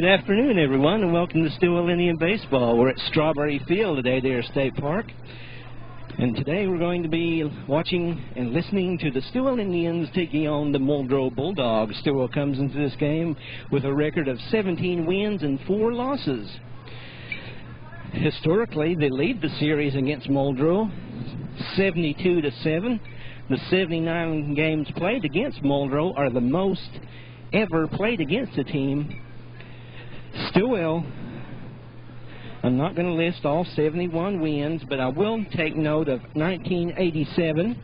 Good afternoon, everyone, and welcome to Stilwell Indian Baseball. We're at Strawberry Field today, there, State Park. And today we're going to be watching and listening to the Stilwell Indians taking on the Muldrow Bulldogs. Stilwell comes into this game with a record of 17 wins and 4 losses. Historically, they lead the series against Muldrow 72-7. The 79 games played against Muldrow are the most ever played against a team. Stilwell, I'm not going to list all 71 wins, but I will take note of 1987,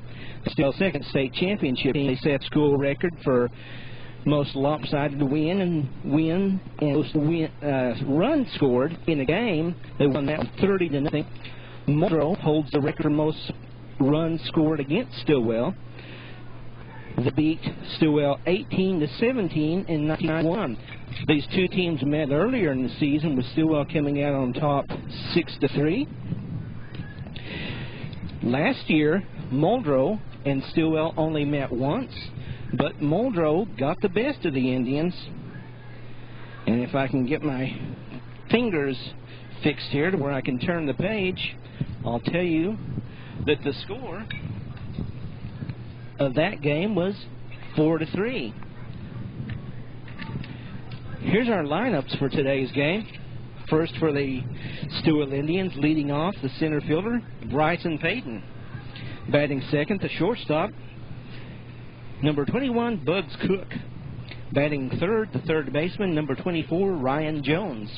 Stilwell's second state championship. They set school record for most lopsided win and most runs scored in a game. They won that 30-0. Muldrow holds the record for most runs scored against Stilwell. They beat Stilwell 18-17 in 1991. These two teams met earlier in the season, with Stilwell coming out on top 6-3. Last year, Muldrow and Stilwell only met once, but Muldrow got the best of the Indians. And if I can get my fingers fixed here to where I can turn the page, I'll tell you that the score of that game was 4-3. Here's our lineups for today's game. First for the Stilwell Indians, leading off the center fielder, Bryson Paden. Batting second, the shortstop, number 21, Bugs Cook. Batting third, the third baseman, number 24, Ryan Jones.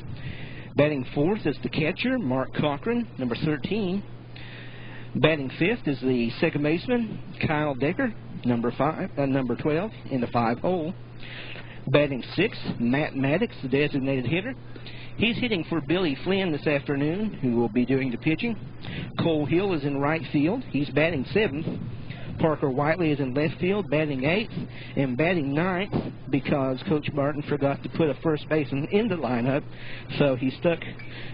Batting fourth is the catcher, Mark Cochran, number 13. Batting fifth is the second baseman, Kyle Decker, number 12, in the 5 hole. Batting sixth, Matt Mattox, the designated hitter. He's hitting for Billy Flynn this afternoon, who will be doing the pitching. Cole Hill is in right field. He's batting seventh. Parker Whiteley is in left field, batting eighth. And batting ninth, because Coach Barton forgot to put a first baseman in the lineup, so he stuck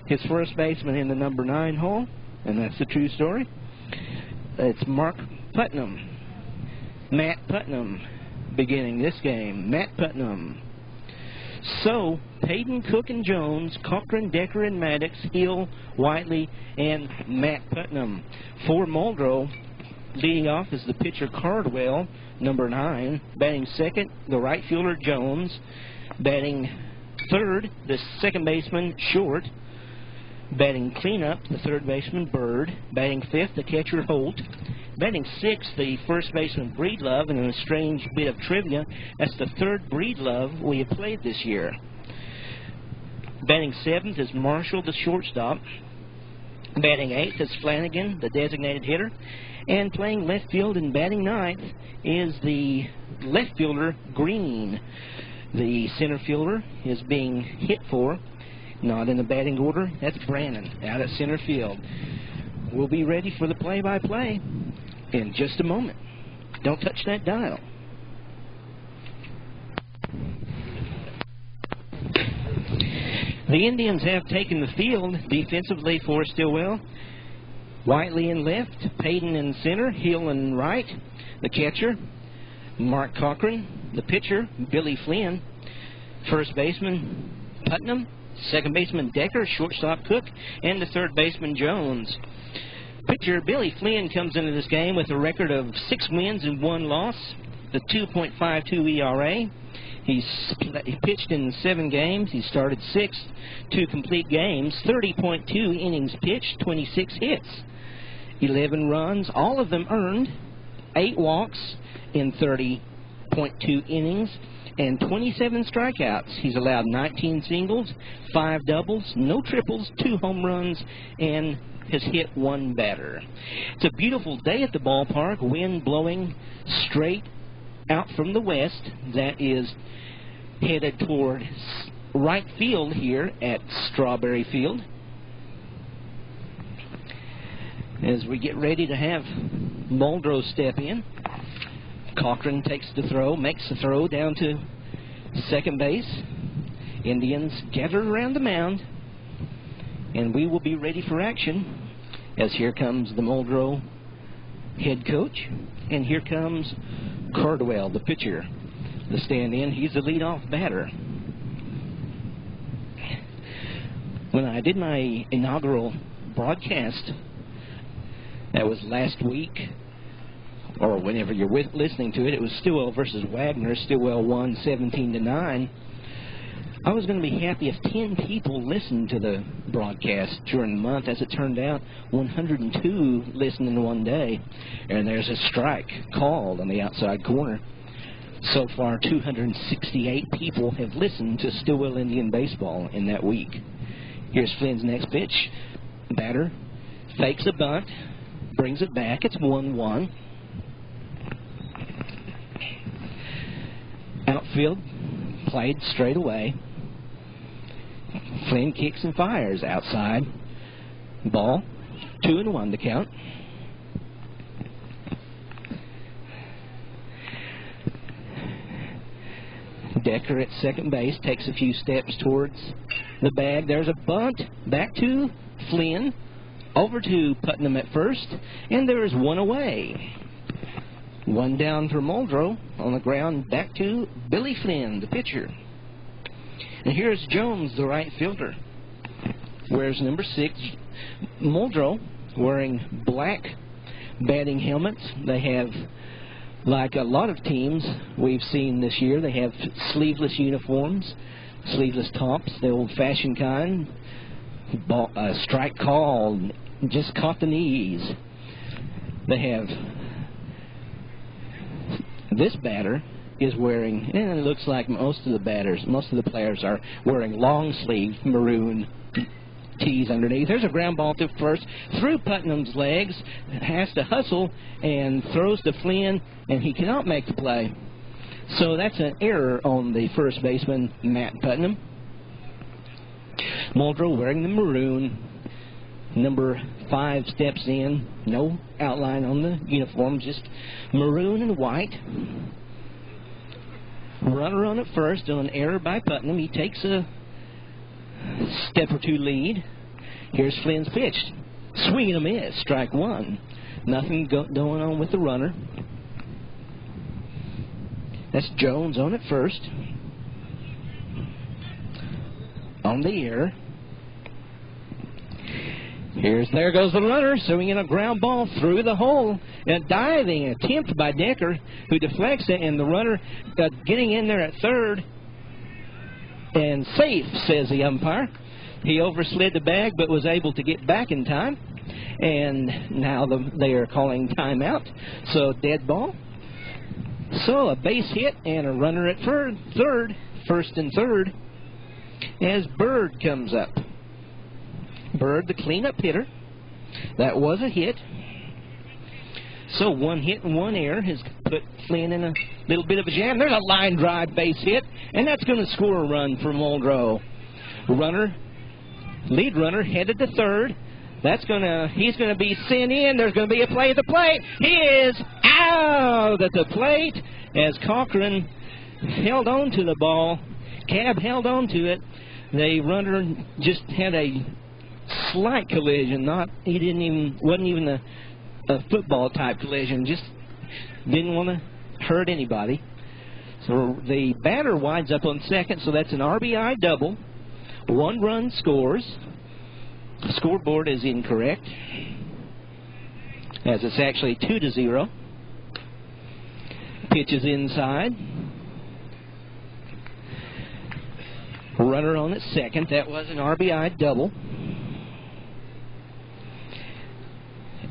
his first baseman in the number 9 hole, and that's the true story. It's Putnam. Matt Putnam beginning this game. Matt Putnam. So, Paden, Cook, and Jones, Cochran, Decker, and Mattox, Hill, Whiteley, and Matt Putnam. For Muldrow, leading off is the pitcher Cardwell, number 9. Batting second, the right fielder Jones. Batting third, the second baseman Short. Batting cleanup, the third baseman Bird. Batting fifth, the catcher Holt. Batting sixth, the first baseman Breedlove. And in a strange bit of trivia, that's the third Breedlove we have played this year. Batting seventh is Marshall, the shortstop. Batting eighth is Flanagan, the designated hitter. And playing left field and batting ninth is the left fielder Green. The center fielder is being hit for, not in the batting order, that's Brannon out at center field. We'll be ready for the play-by-play in just a moment. Don't touch that dial. The Indians have taken the field defensively for Stilwell. Whiteley in left, Paden in center, Hill in right. The catcher, Mark Cochran. The pitcher, Billy Flynn. First baseman, Putnam. Second baseman Decker, shortstop Cook, and the third baseman Jones. Pitcher Billy Flynn comes into this game with a record of 6 wins and 1 loss, the 2.52 ERA. He pitched in 7 games. He started 6, 2 complete games, 30.2 innings pitched, 26 hits, 11 runs, all of them earned, 8 walks in 30.2 innings, and 27 strikeouts. He's allowed 19 singles, 5 doubles, no triples, 2 home runs, and has hit 1 batter. It's a beautiful day at the ballpark, wind blowing straight out from the west. That is headed toward right field here at Strawberry Field. As we get ready to have Muldrow step in, Cochran takes the throw, makes the throw down to second base. Indians gathered around the mound, and we will be ready for action, as here comes the Muldrow head coach, and here comes Cardwell, the pitcher, the stand-in. He's the leadoff batter. When I did my inaugural broadcast, that was last week, or whenever you're listening to it, it was Stilwell versus Wagner. Stilwell won 17-9. I was going to be happy if 10 people listened to the broadcast during the month. As it turned out, 102 listened in one day, and there's a strike called on the outside corner. So far, 268 people have listened to Stilwell Indian baseball in that week. Here's Flynn's next pitch. Batter fakes a bunt, brings it back. It's 1-1. Outfield played straight away. Flynn kicks and fires outside. Ball, 2-1 to count. Decker at second base takes a few steps towards the bag. There's a bunt back to Flynn, over to Putnam at first, and there's one away. One down for Muldrow on the ground, back to Billy Flynn, the pitcher. And here's Jones, the right fielder. Wears number 6. Muldrow wearing black batting helmets. They have, like a lot of teams we've seen this year, they have sleeveless uniforms, sleeveless tops, the old-fashioned kind. Strike call, just caught the knees. They have, this batter is wearing, and it looks like most of the players are wearing long-sleeve maroon tees underneath. There's a ground ball to first, through Putnam's legs, has to hustle and throws to Flynn, and he cannot make the play. So that's an error on the first baseman, Matt Putnam. Muldrow wearing the maroon. Number 5 steps in. No outline on the uniform, just maroon and white. Runner on at first on an error by Putnam. He takes a step or two lead. Here's Flynn's pitch. Swing and a miss. Strike 1. Nothing going on with the runner. That's Jones on at first. On the error. There goes the runner, swinging a ground ball through the hole. A diving attempt by Decker, who deflects it, and the runner getting in there at third. And safe, says the umpire. He overslid the bag, but was able to get back in time. And now they are calling timeout. So dead ball. So a base hit and a runner at third, first and third, as Bird comes up. Bird, the cleanup hitter. That was a hit. So 1 hit and 1 error has put Flynn in a little bit of a jam. There's a line drive base hit, and that's going to score a run for Muldrow. Lead runner headed to third. He's going to be sent in. There's going to be a play at the plate. He is out at the plate as Cochran held on to the ball. Cab held on to it. The runner just had a slight collision. Wasn't even a football type collision. Just didn't want to hurt anybody. So the batter winds up on second. So that's an RBI double. 1 run scores. The scoreboard is incorrect, as it's actually 2-0. Pitch is inside. Runner on at second. That was an RBI double.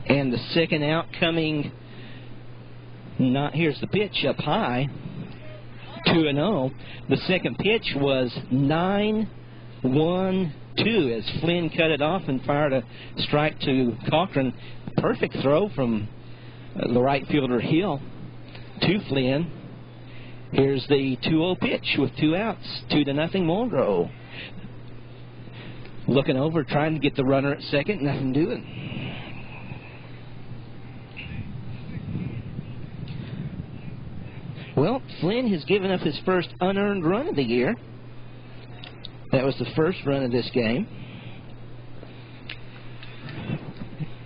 And the second out coming. Here's the pitch up high. 2-0. The second pitch was 9-1-2 as Flynn cut it off and fired a strike to Cochran. Perfect throw from the right fielder Hill to Flynn. Here's the 2-0 pitch with 2 outs. 2-0 Muldrow. Looking over, trying to get the runner at second. Nothing doing. Well, Flynn has given up his first unearned run of the year. That was the first run of this game.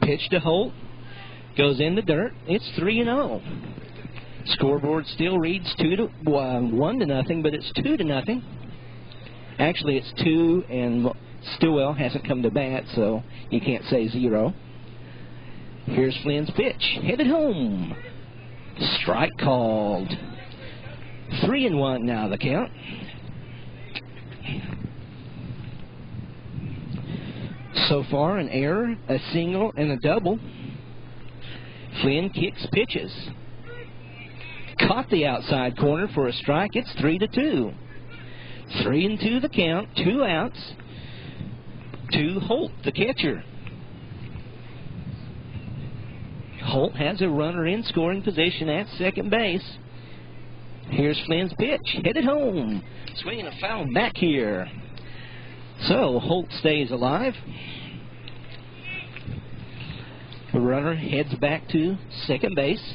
Pitch to Holt. Goes in the dirt. It's 3-0. Scoreboard still reads 1-0, but it's 2-0. Actually, it's 2 and Stilwell hasn't come to bat, so you can't say 0. Here's Flynn's pitch. Headed home. Strike called. 3-1 now the count. So far, an error, a single, and a double. Flynn kicks pitches. Caught the outside corner for a strike. It's 3-2. 3-2 the count. 2 outs to Holt, the catcher. Holt has a runner in scoring position at second base. Here's Flynn's pitch. Headed home. Swinging a foul back here. So Holt stays alive. The runner heads back to second base.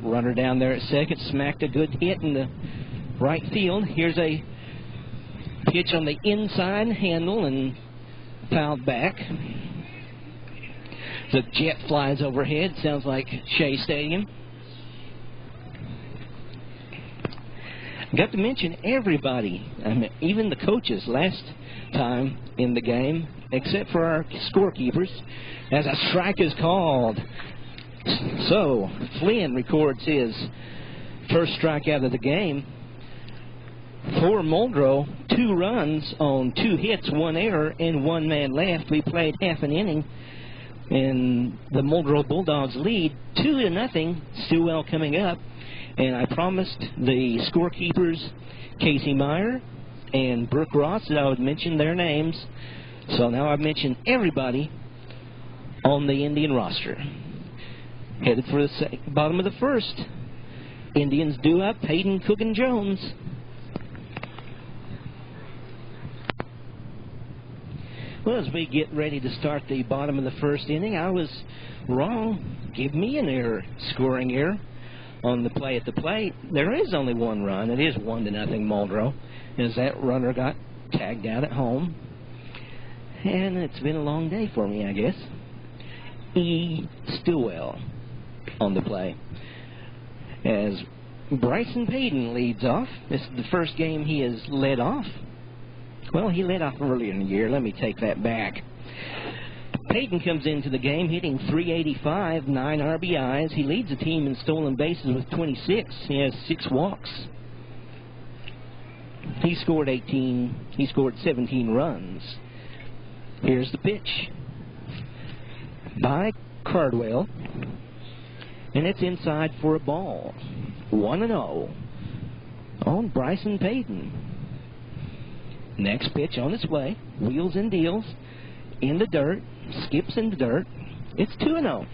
Runner down there at second smacked a good hit in the right field. Here's a pitch on the inside handle and fouled back. The jet flies overhead. Sounds like Shea Stadium. Got to mention everybody, even the coaches last time in the game, except for our scorekeepers, as a strike is called. So, Flynn records his first strikeout of the game. For Muldrow, 2 runs on 2 hits, 1 error, and 1 man left. We played half an inning, and the Muldrow Bulldogs lead 2-0. Stilwell coming up. And I promised the scorekeepers, Casey Meyer and Brooke Ross, that I would mention their names. So now I've mentioned everybody on the Indian roster. Headed for the bottom of the first. Indians due up, Paden, Cook, and Jones. Well, as we get ready to start the bottom of the first inning, I was wrong. Give me an error, scoring error. On the play at the plate, there is only 1 run. It is 1-0 Muldrow, as that runner got tagged out at home. And it's been a long day for me, I guess. Stilwell on the play, as Bryson Paden leads off. This is the first game he has led off. Well, he led off earlier in the year. Let me take that back. Paden comes into the game hitting .385, 9 RBIs. He leads the team in stolen bases with 26. He has 6 walks. He scored 17 runs. Here's the pitch by Cardwell, and it's inside for a ball. 1-0 on Bryson Paden. Next pitch on its way. Wheels and deals in the dirt. Skips in the dirt. It's 2-0.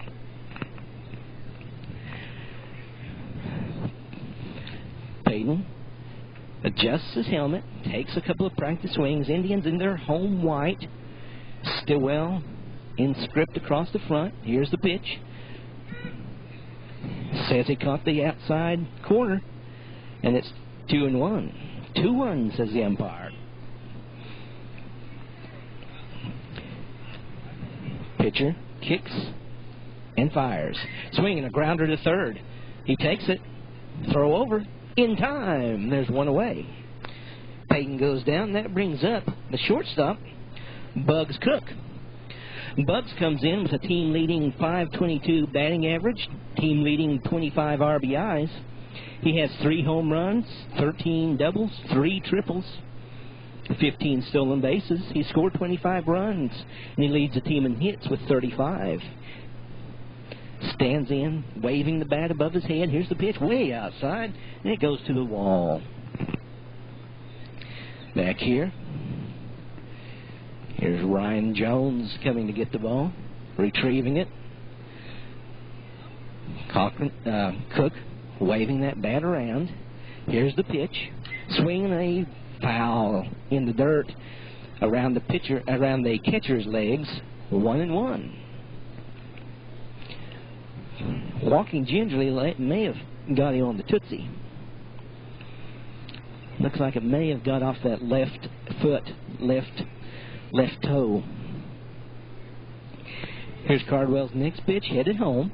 Paden adjusts his helmet, takes a couple of practice swings. Indians in their home white. Stilwell in script across the front. Here's the pitch. Says he caught the outside corner, and it's 2-1. 2-1, says the umpire. Pitcher kicks and fires. Swinging a grounder to third. He takes it. Throw over. In time. There's 1 away. Paden goes down. That brings up the shortstop, Bugs Cook. Bugs comes in with a team-leading .522 batting average, team-leading 25 RBIs. He has 3 home runs, 13 doubles, 3 triples, 15 stolen bases. He scored 25 runs, and he leads the team in hits with 35. Stands in, waving the bat above his head. Here's the pitch way outside, and it goes to the wall. Back here. Here's Ryan Jones coming to get the ball, retrieving it. Cochran, Cook waving that bat around. Here's the pitch. Swinging a foul in the dirt around the catcher's legs. 1-1. Walking gingerly may have got him on the tootsie. Looks like it may have got off that left foot, left toe. Here's Cardwell's next pitch, headed home.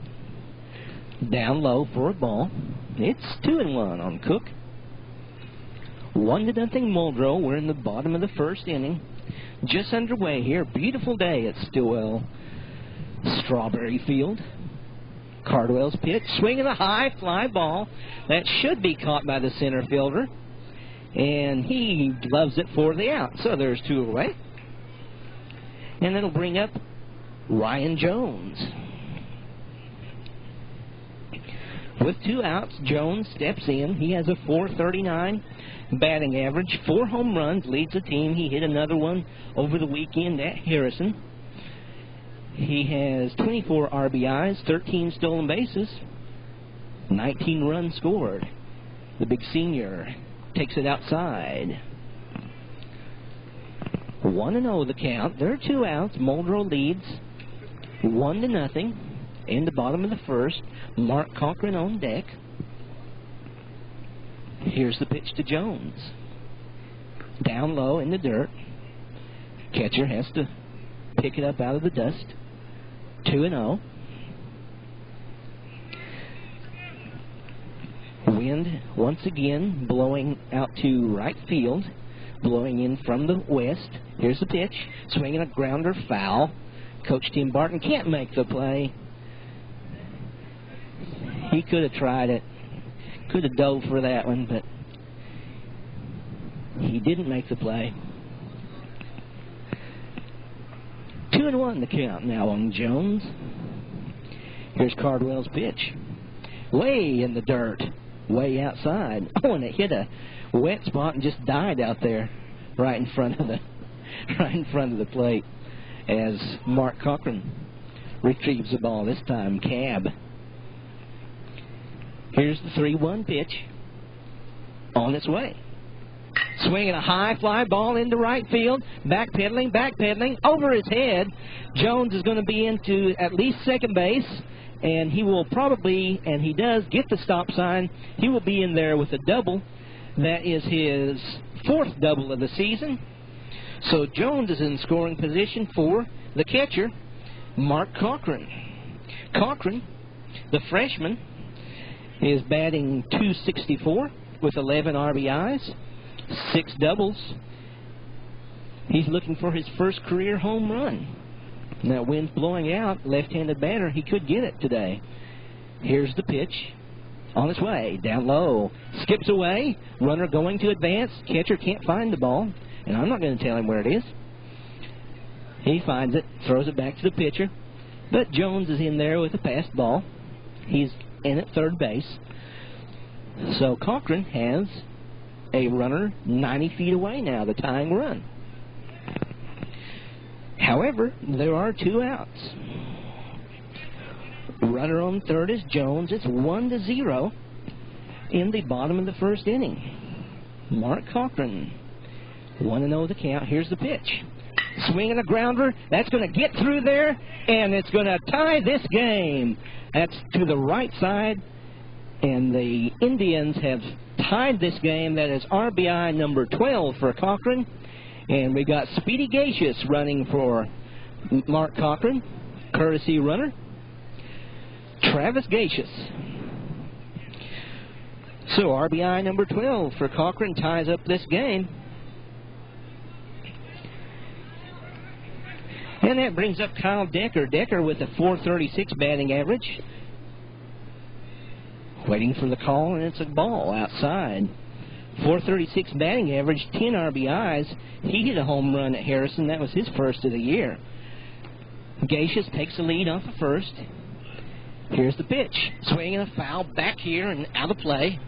Down low for a ball. It's 2-1 on Cook. 1-0 Muldrow. We're in the bottom of the first inning. Just underway here. Beautiful day at Stilwell Strawberry Field. Cardwell's pitch, swinging a high fly ball that should be caught by the center fielder, and he loves it for the out. So there's 2 away, and that'll bring up Ryan Jones. With 2 outs, Jones steps in. He has a .439 batting average, 4 home runs, leads the team. He hit another one over the weekend at Harrison. He has 24 RBIs, 13 stolen bases, 19 runs scored. The big senior takes it outside. 1-0 the count. There are 2 outs. Muldrow leads 1-0 in the bottom of the first. Mark Cochran on deck. Here's the pitch to Jones. Down low in the dirt. Catcher has to pick it up out of the dust. 2-0. Wind once again blowing out to right field, blowing in from the west. Here's the pitch, swinging a grounder, foul. Coach Tim Barton can't make the play. He could have tried it, could have dove for that one, but he didn't make the play. 2-1 the count now on Jones. Here's Cardwell's pitch. Way in the dirt. Way outside. Oh, and it hit a wet spot and just died out there right in front of the plate as Mark Cochran retrieves the ball, this time Cab. Here's the 3-1 pitch. On its way. Swinging a high fly ball into right field. Backpedaling, over his head. Jones is going to be into at least second base, and he will probably, and he does, get the stop sign. He will be in there with a double. That is his 4th double of the season. So Jones is in scoring position for the catcher, Mark Cochran. Cochran, the freshman, is batting .264 with 11 RBIs. 6 doubles. He's looking for his first career home run. Now, wind's blowing out. Left-handed batter. He could get it today. Here's the pitch. On its way. Down low. Skips away. Runner going to advance. Catcher can't find the ball. And I'm not going to tell him where it is. He finds it. Throws it back to the pitcher. But Jones is in there with a passed ball. He's in at third base. So Cochran has a runner 90 feet away now, the tying run. However, there are 2 outs. Runner on third is Jones. It's 1-0 in the bottom of the first inning. Mark Cochran, 1-0 the count. Here's the pitch. Swinging a grounder. That's going to get through there, and it's going to tie this game. That's to the right side, and the Indians have tied this game. That is RBI number 12 for Cochran. And we got Speedy Gaches running for Mark Cochran. Courtesy runner, Travis Gaches. So RBI number 12 for Cochran ties up this game. And that brings up Kyle Decker. Decker with a .436 batting average. Waiting for the call, and it's a ball outside. .436 batting average, 10 RBIs. He hit a home run at Harrison. That was his first of the year. Gaches takes the lead off the first. Here's the pitch. Swinging a foul back here and out of play.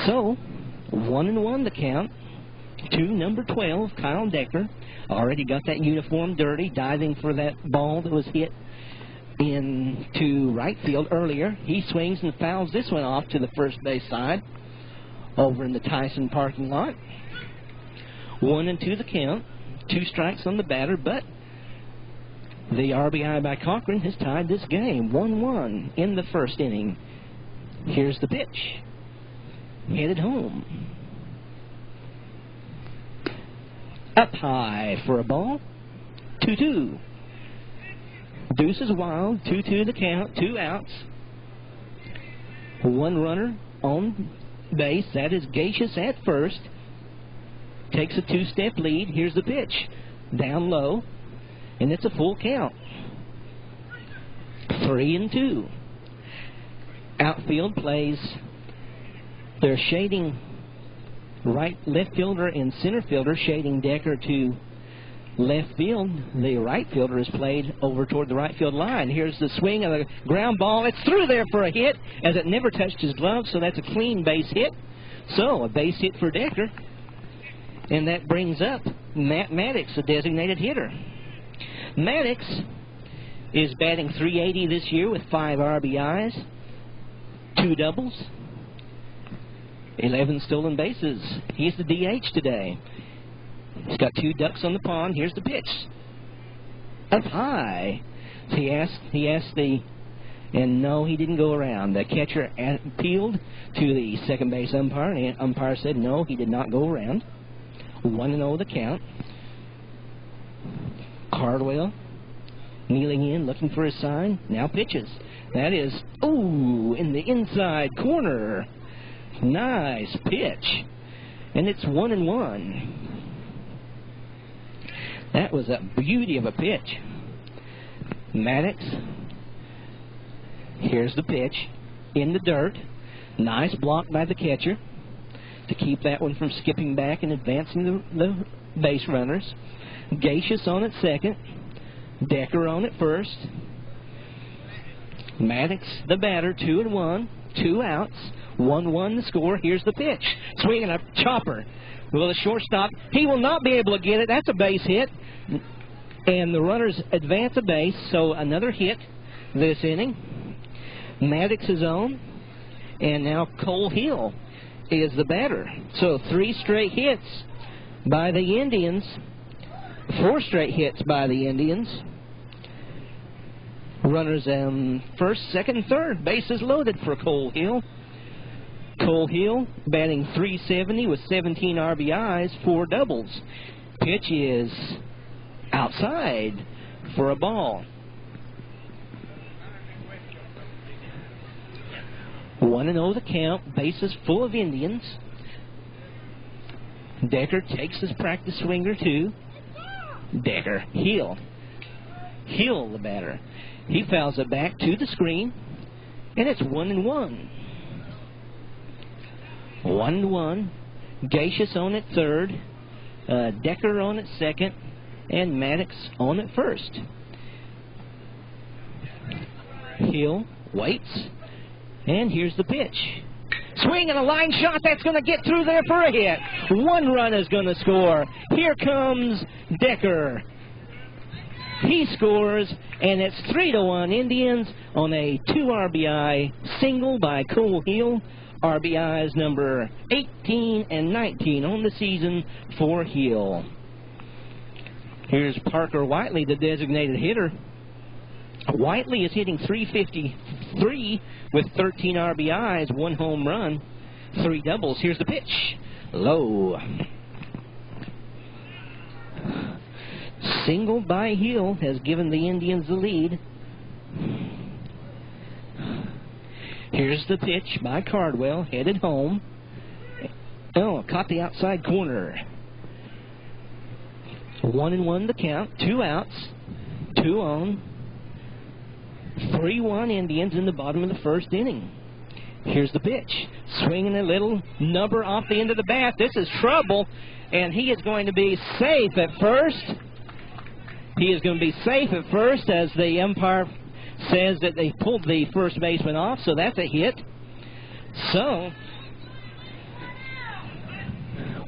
So, 1-1 the count to number 12, Kyle Decker. Already got that uniform dirty, diving for that ball that was hit into right field earlier. He swings and fouls this one off to the first base side over in the Tyson parking lot. 1-2 the count. 2 strikes on the batter, but the RBI by Cochran has tied this game 1-1 in the first inning. Here's the pitch. Headed home. Up high for a ball. 2-2. Deuce is wild. 2-2 the count. 2 outs. 1 runner on base. That is Gaches at first. Takes a 2-step lead. Here's the pitch. Down low. And it's a full count. 3-2. Outfield plays. They're shading left fielder and center fielder, shading Decker to left field. The right fielder is played over toward the right field line. Here's the swing of the ground ball. It's through there for a hit, as it never touched his glove, so that's a clean base hit. So, a base hit for Decker. And that brings up Matt Mattox, the designated hitter. Mattox is batting .380 this year with 5 RBIs, 2 doubles, 11 stolen bases. He's the DH today. He's got 2 ducks on the pond. Here's the pitch. Up high. He asked and no, he didn't go around. The catcher appealed to the second base umpire, and the umpire said no, he did not go around. 1-0 the count. Cardwell kneeling in, looking for his sign. Now pitches. That is, in the inside corner. Nice pitch. And it's 1-1. That was a beauty of a pitch. Mattox. Here's the pitch. In the dirt. Nice block by the catcher to keep that one from skipping back and advancing the base runners. Gaches on at second. Decker on at first. Mattox, the batter, 2-1. 2 outs. 1-1 the score. Here's the pitch. Swinging a chopper. Well, the shortstop, he will not be able to get it. That's a base hit. And the runners advance a base, so another hit this inning. Mattox is on. And now Cole Hill is the batter. So 3 straight hits by the Indians. 4 straight hits by the Indians. Runners first, second, third. Bases loaded for Cole Hill. Cole Hill batting .370 with 17 RBIs, 4 doubles. Pitch is outside for a ball. 1-0 the count. Bases full of Indians. Decker takes his practice swinger too. Decker. Hill the batter. He fouls it back to the screen, and it's 1-1. 1-1. Gaches on at third. Decker on at second. And Mattox on at first. Hill waits. And here's the pitch. Swing and a line shot. That's going to get through there for a hit. 1 run is going to score. Here comes Decker. He scores, and it's 3-1 Indians on a 2 RBI single by Cole Hill. RBIs number 18 and 19 on the season for Hill. Here's Parker Whiteley, the designated hitter. Whiteley is hitting .353 with 13 RBIs, 1 home run, 3 doubles. Here's the pitch. Low. Single by Hill has given the Indians the lead. Here's the pitch by Cardwell, headed home. Caught the outside corner. 1-1 the count, 2 outs, 2 on. 3-1 Indians in the bottom of the first inning. Here's the pitch. Swinging a little number off the end of the bat. This is trouble, and he is going to be safe at first. He is going to be safe at first as the umpire says that they pulled the first baseman off, so that's a hit. So,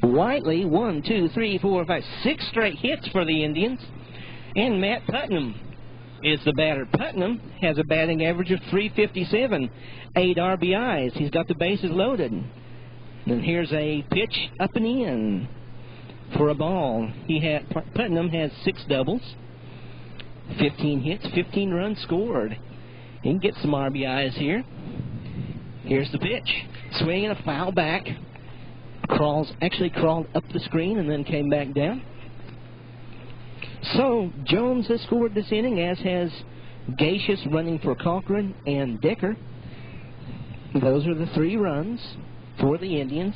Whiteley, 1, 2, 3, 4, 5, 6 straight hits for the Indians. And Matt Putnam is the batter. Putnam has a batting average of .357, 8 RBIs. He's got the bases loaded. And here's a pitch up and in for a ball. Putnam has 6 doubles, 15 hits, 15 runs scored. He can get some RBIs here. Here's the pitch. Swinging a foul back. Actually crawled up the screen and then came back down. So, Jones has scored this inning, as has Gaches running for Cochran and Decker. Those are the 3 runs for the Indians.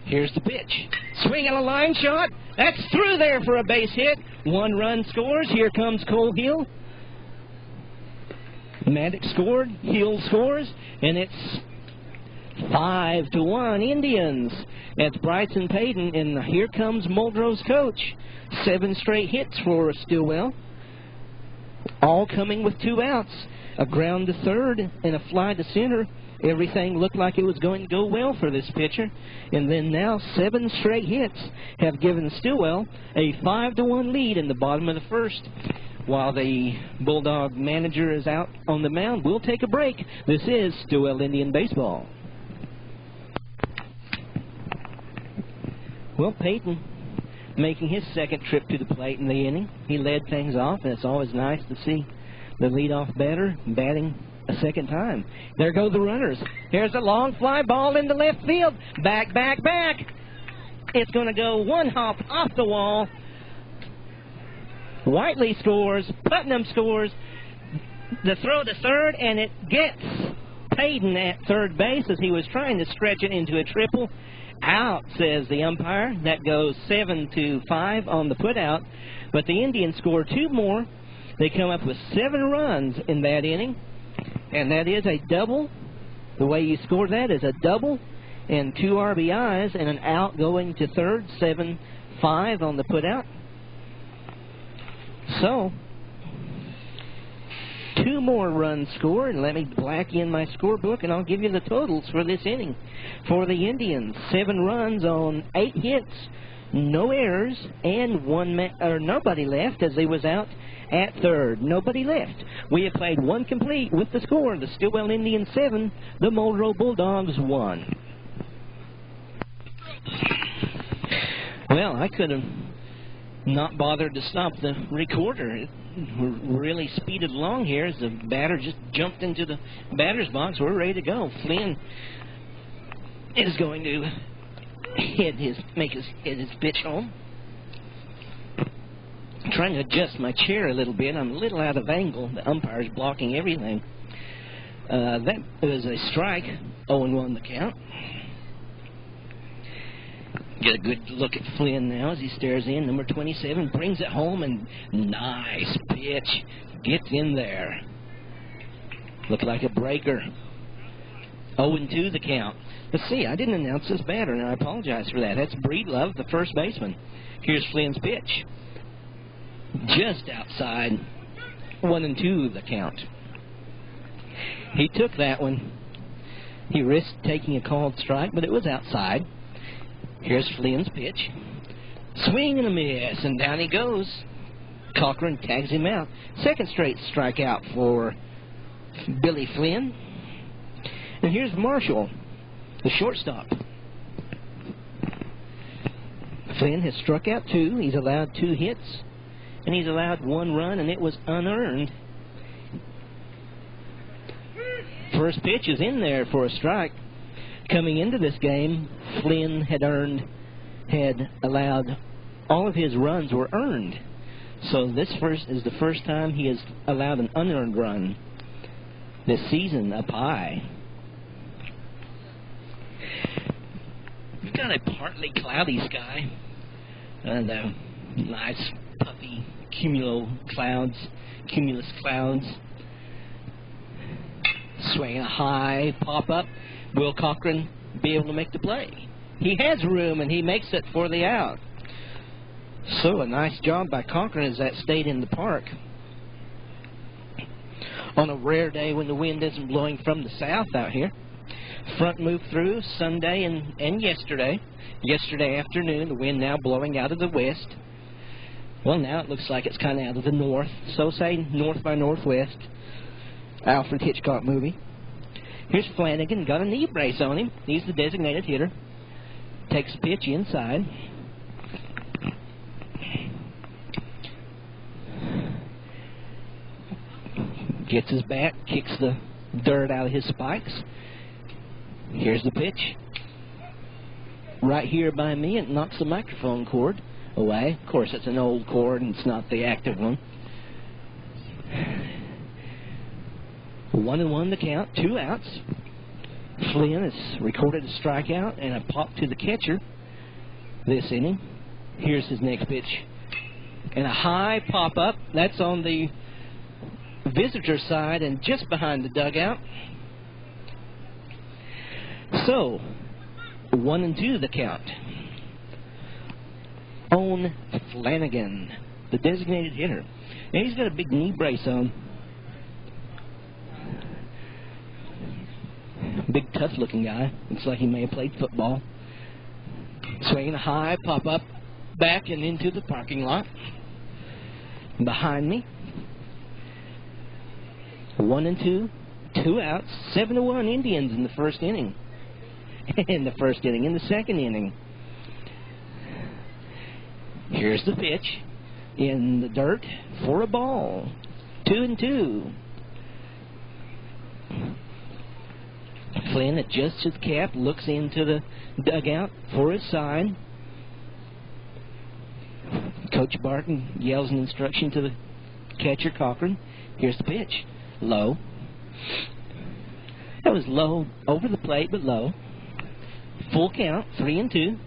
Here's the pitch. Swing and a line shot. That's through there for a base hit. 1 run scores. Here comes Cole Hill. Mattox scored. Hill scores. And it's 5-1 Indians. That's Bryson Paden. And here comes Muldrow's coach. 7 straight hits for Stilwell. All coming with 2 outs. A ground to third and a fly to center. Everything looked like it was going to go well for this pitcher. And then now 7 straight hits have given Stilwell a 5-1 lead in the bottom of the first. While the Bulldog manager is out on the mound, we'll take a break. This is Stilwell Indian Baseball. Well, Paden making his second trip to the plate in the inning. He led things off, and it's always nice to see the leadoff batter batting a second time. There go the runners. Here's a long fly ball into left field. Back, back, back. It's going to go 1 hop off the wall. Whiteley scores. Putnam scores. The throw to third, and it gets Paden at third base as he was trying to stretch it into a triple. Out, says the umpire. That goes 7-5 on the putout. But the Indians score 2 more. They come up with 7 runs in that inning. And that is a double. The way you score that is a double and 2 RBIs and an out going to third. 7-5 on the putout. So, 2 more runs scored, and let me black in my scorebook, and I'll give you the totals for this inning. For the Indians, 7 runs on 8 hits, no errors, and nobody left as they was out at third. Nobody left. We have played 1 complete with the score. The Stilwell Indians 7, the Muldrow Bulldogs 1. Well, I could have not bothered to stop the recorder. It really speeded along here as the batter just jumped into the batter's box. We're ready to go. Flynn is going to hit his pitch home. I'm trying to adjust my chair a little bit. I'm a little out of angle. The umpire's blocking everything. That was a strike. 0-1 the count. Get a good look at Flynn now as he stares in. Number 27 brings it home, and nice pitch. Gets in there. Looked like a breaker. 0-2 the count. Let's see, I didn't announce this batter, and I apologize for that. That's Breedlove, the first baseman. Here's Flynn's pitch. Just outside. 1-2 the count. He took that one. He risked taking a called strike, but it was outside. Here's Flynn's pitch. Swing and a miss, and down he goes. Cochran tags him out. Second straight strikeout for Billy Flynn. And here's Marshall, the shortstop. Flynn has struck out 2. He's allowed 2 hits, and he's allowed 1 run, and it was unearned. First pitch is in there for a strike. Coming into this game, Flynn had allowed all of his runs were earned. So this is the first time he has allowed an unearned run this season up high. We've got a partly cloudy sky and nice puffy cumulus clouds. Swing a high pop up. Will Cochran be able to make the play? He has room, and he makes it for the out. So a nice job by Cochran as that stayed in the park. On a rare day when the wind isn't blowing from the south out here. Front moved through Sunday and yesterday. Yesterday afternoon, the wind now blowing out of the west. Well, now it looks like it's kind of out of the north. So say north by northwest. Alfred Hitchcock movie. Here's Flanagan, got a knee brace on him. He's the designated hitter. Takes a pitch inside. Gets his bat, kicks the dirt out of his spikes. Here's the pitch. Right here by me, it knocks the microphone cord away. Of course, it's an old cord, and it's not the active one. 1-1 the count, 2 outs. Flynn has recorded a strikeout and a pop to the catcher this inning. Here's his next pitch. And a high pop-up. That's on the visitor side and just behind the dugout. So, 1-2 the count. On Flanagan, the designated hitter. And he's got a big knee brace on. Big, tough-looking guy. Looks like he may have played football. Swinging a high pop-up back and into the parking lot. Behind me. 1-2, 2 outs, 7-1 Indians in the first inning. In the second inning. Here's the pitch in the dirt for a ball. 2-2. Flynn adjusts his cap, looks into the dugout for his side. Coach Barton yells an instruction to the catcher, Cochran. Here's the pitch. Low. That was low, over the plate, but low. Full count, 3-2.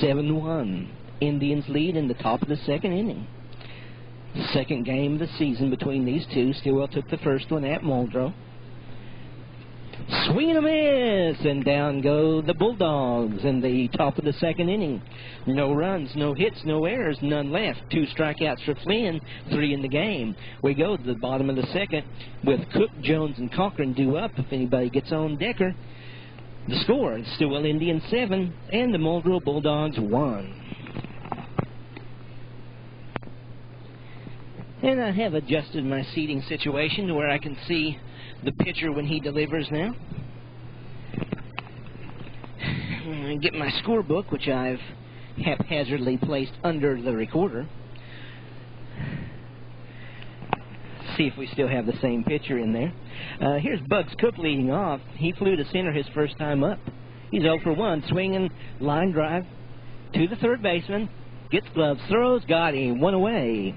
7-1. Indians lead in the top of the second inning. Second game of the season between these two. Stilwell took the first one at Muldrow. Swing and a miss, and down go the Bulldogs in the top of the second inning. No runs, no hits, no errors, none left. 2 strikeouts for Flynn, 3 in the game. We go to the bottom of the second with Cook, Jones, and Cochran due up if anybody gets on Decker. The score, the Stilwell Indians 7 and the Muldrow Bulldogs 1. And I have adjusted my seating situation to where I can see the pitcher when he delivers now. I get my scorebook, which I've haphazardly placed under the recorder. See if we still have the same pitcher in there. Here's Bugs Cook leading off. He flew to center his first time up. He's 0 for 1, swinging line drive to the third baseman. Gets gloves, throws, got him, 1 away.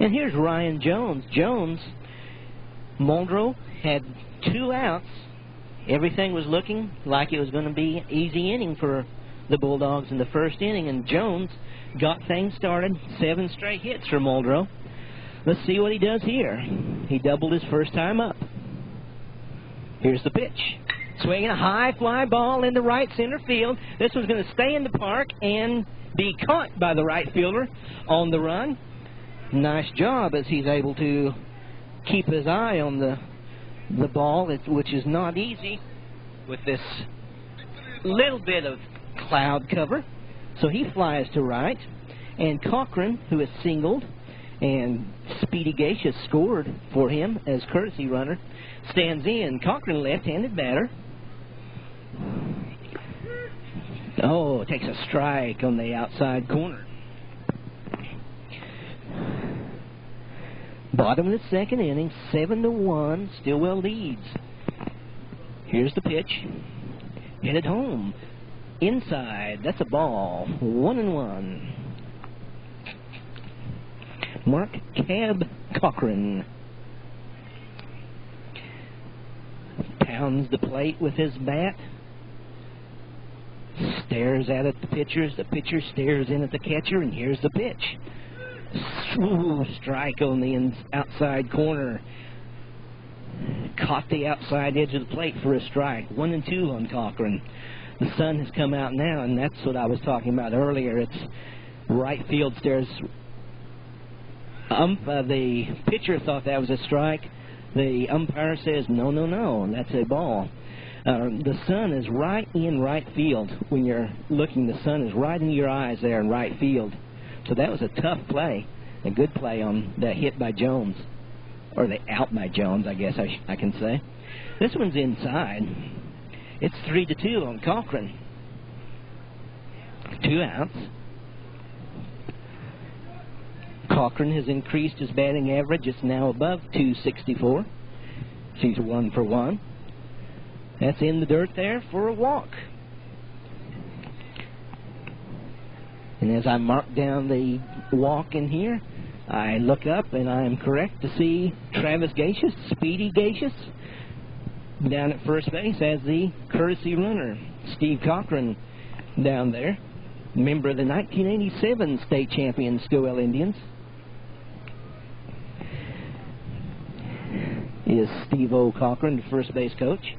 And here's Ryan Jones. Jones, Muldrow had 2 outs. Everything was looking like it was going to be an easy inning for the Bulldogs in the first inning, and Jones got things started. 7 straight hits for Muldrow. Let's see what he does here. He doubled his first time up. Here's the pitch. Swinging a high fly ball in the right center field. This one's going to stay in the park and be caught by the right fielder on the run. Nice job as he's able to keep his eye on the ball, which is not easy with this little bit of cloud cover. So he flies to right, and Cochran, who is singled, and Speedy Gaches scored for him as courtesy runner, stands in. Cochran, left-handed batter. Oh, takes a strike on the outside corner. Bottom of the second inning, 7-1, Stilwell leads. Here's the pitch. Hit it home. Inside, that's a ball. 1-1. Mark Cab Cochran pounds the plate with his bat. Stares out at the pitchers. The pitcher stares in at the catcher, and here's the pitch. Ooh, strike on the outside corner. Caught the outside edge of the plate for a strike. 1-2 on Cochran. The sun has come out now, and that's what I was talking about earlier. It's right field stares. The pitcher thought that was a strike. The umpire says, no, that's a ball. The sun is right in right field. When you're looking, the sun is right in your eyes there in right field. So that was a tough play, a good play on that hit by Jones, or the out by Jones, I guess I can say. This one's inside. It's 3-2 on Cochran. 2 outs. Cochran has increased his batting average. It's now above .264. He's 1 for 1. That's in the dirt there for a walk. And as I mark down the walk in here, I look up, and I am correct to see Travis Gaches, Speedy Gaches, down at first base as the courtesy runner. Steve Cochran down there, member of the 1987 state champion Stilwell Indians, is Steve O. Cochran, the first base coach.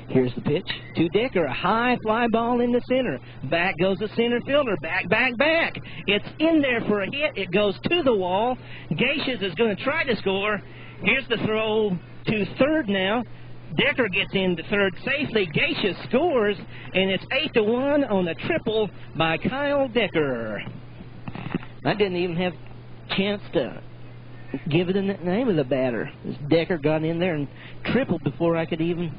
Here's the pitch to Decker, a high fly ball in the center. Back goes the center fielder. Back, back, back. It's in there for a hit. It goes to the wall. Gaches is going to try to score. Here's the throw to third now. Decker gets into third safely. Gaches scores, and it's 8-1 on a triple by Kyle Decker. I didn't even have a chance to give it the name of the batter. Decker got in there and tripled before I could even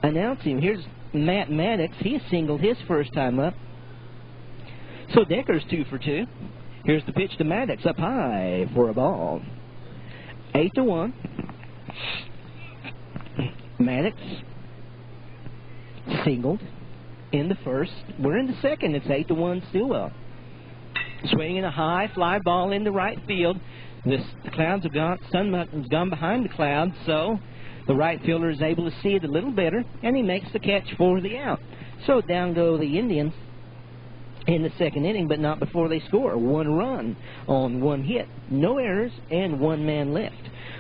announce him. Here's Matt Mattox. He singled his first time up. So Decker's 2 for 2. Here's the pitch to Mattox, up high for a ball. 8-1. Mattox singled in the first. We're in the second. It's 8-1 Stilwell. Swinging a high fly ball in the right field. The clouds have gone, sun has gone behind the clouds, so the right fielder is able to see it a little better, and he makes the catch for the out. So down go the Indians in the second inning, but not before they score. 1 run on 1 hit, no errors, and 1 man left.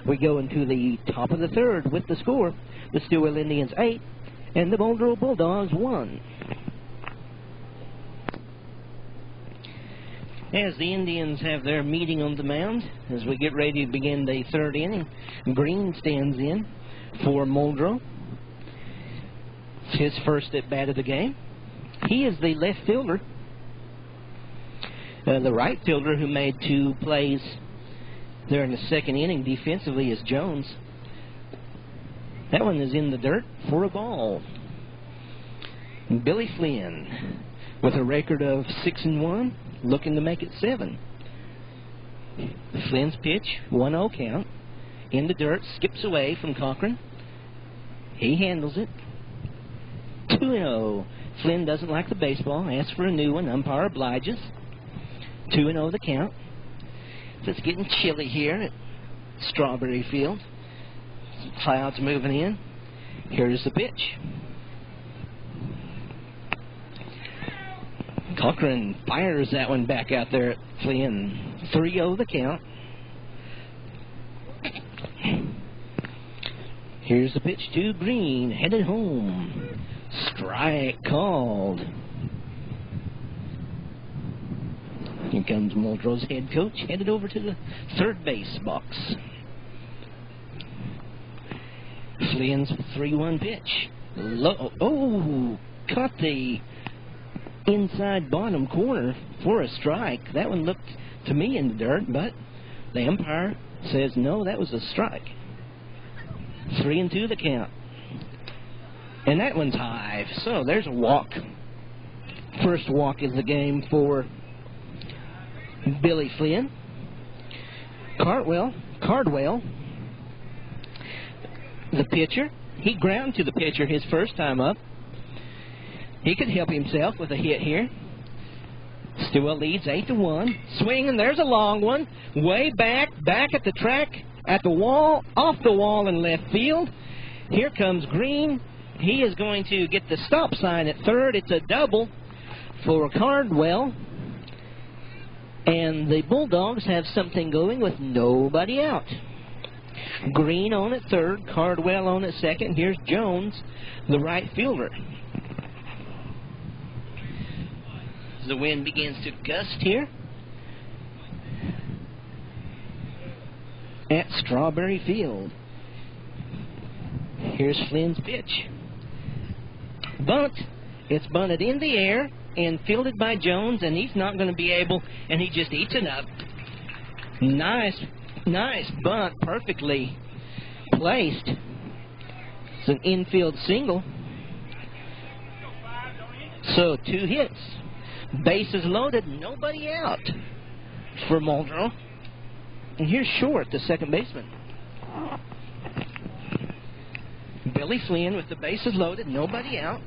We go into the top of the third with the score. The Stilwell Indians 8, and the Muldrow Bulldogs 1. As the Indians have their meeting on the mound, as we get ready to begin the third inning, Green stands in for Muldrow. It's his first at bat of the game. He is the left fielder. The right fielder who made 2 plays there in the second inning defensively is Jones. That one is in the dirt for a ball. Billy Flynn with a record of 6-1. Looking to make it 7. Flynn's pitch, 1-0 count. In the dirt, skips away from Cochran. He handles it. 2-0. Flynn doesn't like the baseball, asks for a new one. Umpire obliges. 2-0 the count. It's getting chilly here at Strawberry Field. Some clouds moving in. Here's the pitch. Cochran fires that one back out there at Flynn. 3-0 the count. Here's the pitch to Green. Headed home. Strike called. Here comes Muldrow's head coach, headed over to the third base box. Flynn's 3-1 pitch. Caught the inside bottom corner for a strike. That one looked to me in the dirt, but the umpire says no, that was a strike. 3-2 the count. And that one's high. So there's a walk. First walk of the game for Billy Flynn. Cardwell, the pitcher, he ground to the pitcher his first time up. He could help himself with a hit here. Stilwell leads 8-1. Swing, and there's a long one. Way back at the track, at the wall, off the wall in left field. Here comes Green. He is going to get the stop sign at third. It's a double for Cardwell. And the Bulldogs have something going with nobody out. Green on at third, Cardwell on at second. Here's Jones, the right fielder. The wind begins to gust here at Strawberry Field. Here's Flynn's pitch. Bunt. It's bunted in the air and fielded by Jones, and he's not going to be able, and he just eats it up. Nice bunt, perfectly placed. It's an infield single. So 2 hits. Bases loaded, nobody out for Muldrow. And here's Short, the second baseman. Billy Flynn with the bases loaded, nobody out.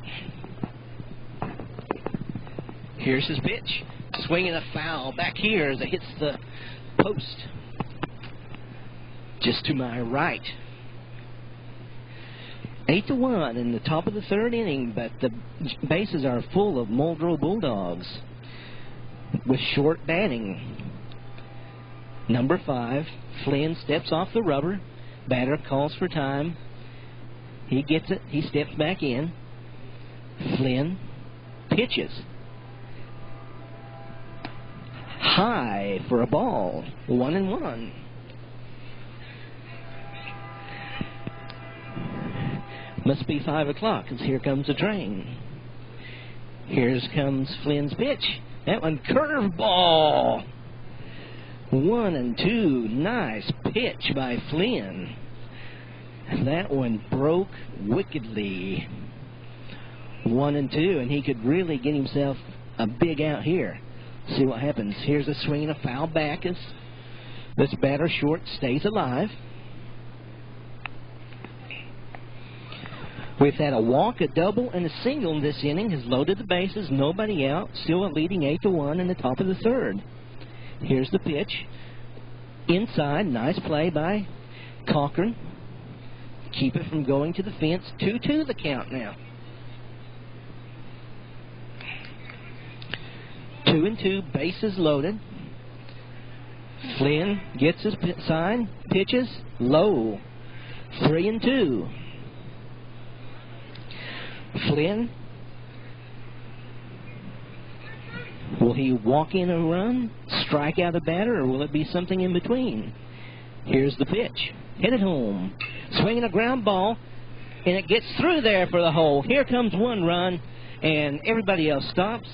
Here's his pitch. Swinging a foul back here as it hits the post. Just to my right. 8-1 in the top of the third inning, but the bases are full of Muldrow Bulldogs with short batting. Number 5, Flynn steps off the rubber. Batter calls for time. He gets it. He steps back in. Flynn pitches. High for a ball. 1-1. Must be 5 o'clock, because here comes the train. Here comes Flynn's pitch. That one, curveball. 1-2. Nice pitch by Flynn. That one broke wickedly. 1-2, and he could really get himself a big out here. See what happens. Here's a swing and a foul back as this batter short stays alive. We've had a walk, a double, and a single in this inning. Has loaded the bases, nobody out. Still leading 8-1 in the top of the third. Here's the pitch. Inside, nice play by Cochran. Keep it from going to the fence. 2-2 the count now. 2-2, bases loaded. Flynn gets his sign, pitches, low. 3-2. Flynn, will he walk in and run, strike out a batter, or will it be something in between? Here's the pitch. Hit it home. Swinging a ground ball, and it gets through there for the hole. Here comes one run, and everybody else stops.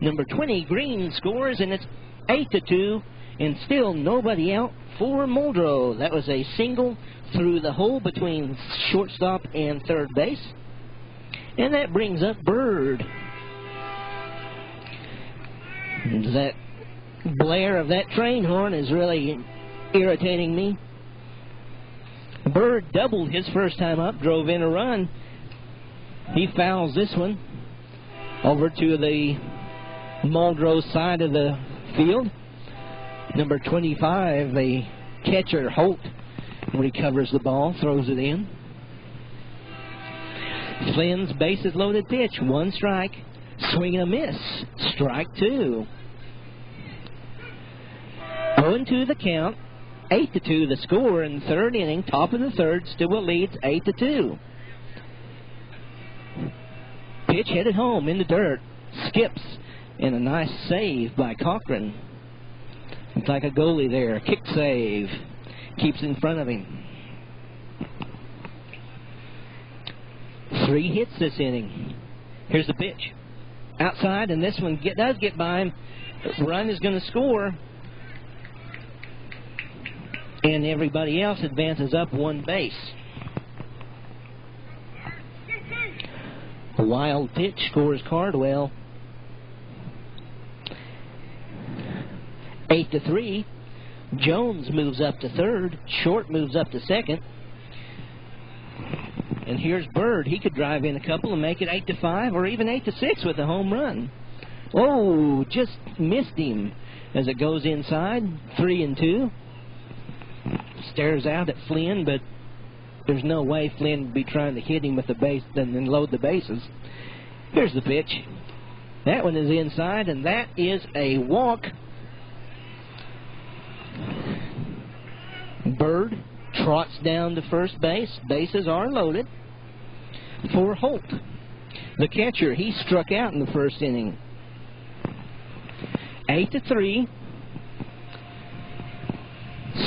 Number 20, Green, scores, and it's 8-2, and still nobody out for Muldrow. That was a single through the hole between shortstop and third base. And that brings up Bird. That blare of that train horn is really irritating me. Bird doubled his first time up, drove in a run. He fouls this one over to the Muldrow side of the field. Number 25, the catcher, Holt, recovers the ball, throws it in. Flynn's bases loaded pitch, 1 strike, swing and a miss, strike 2. 0-2 the count, 8-2 the score in the third inning, top of the third, Stilwell leads 8-2. Pitch headed home in the dirt, skips, and a nice save by Cochran. Looks like a goalie there, kick save, keeps in front of him. 3 hits this inning. Here's the pitch. Outside, and this one does get by him. Run is going to score. And everybody else advances up 1 base. A wild pitch scores Cardwell. 8-3. Jones moves up to third. Short moves up to second. And here's Bird. He could drive in a couple and make it 8-5 or even 8-6 with a home run. Oh, just missed him as it goes inside. 3-2. Stares out at Flynn, but there's no way Flynn would be trying to hit him with the base and then load the bases. Here's the pitch. That one is inside, and that is a walk. Bird trots down to first base. Bases are loaded for Holt. The catcher, he struck out in the first inning. 8-3.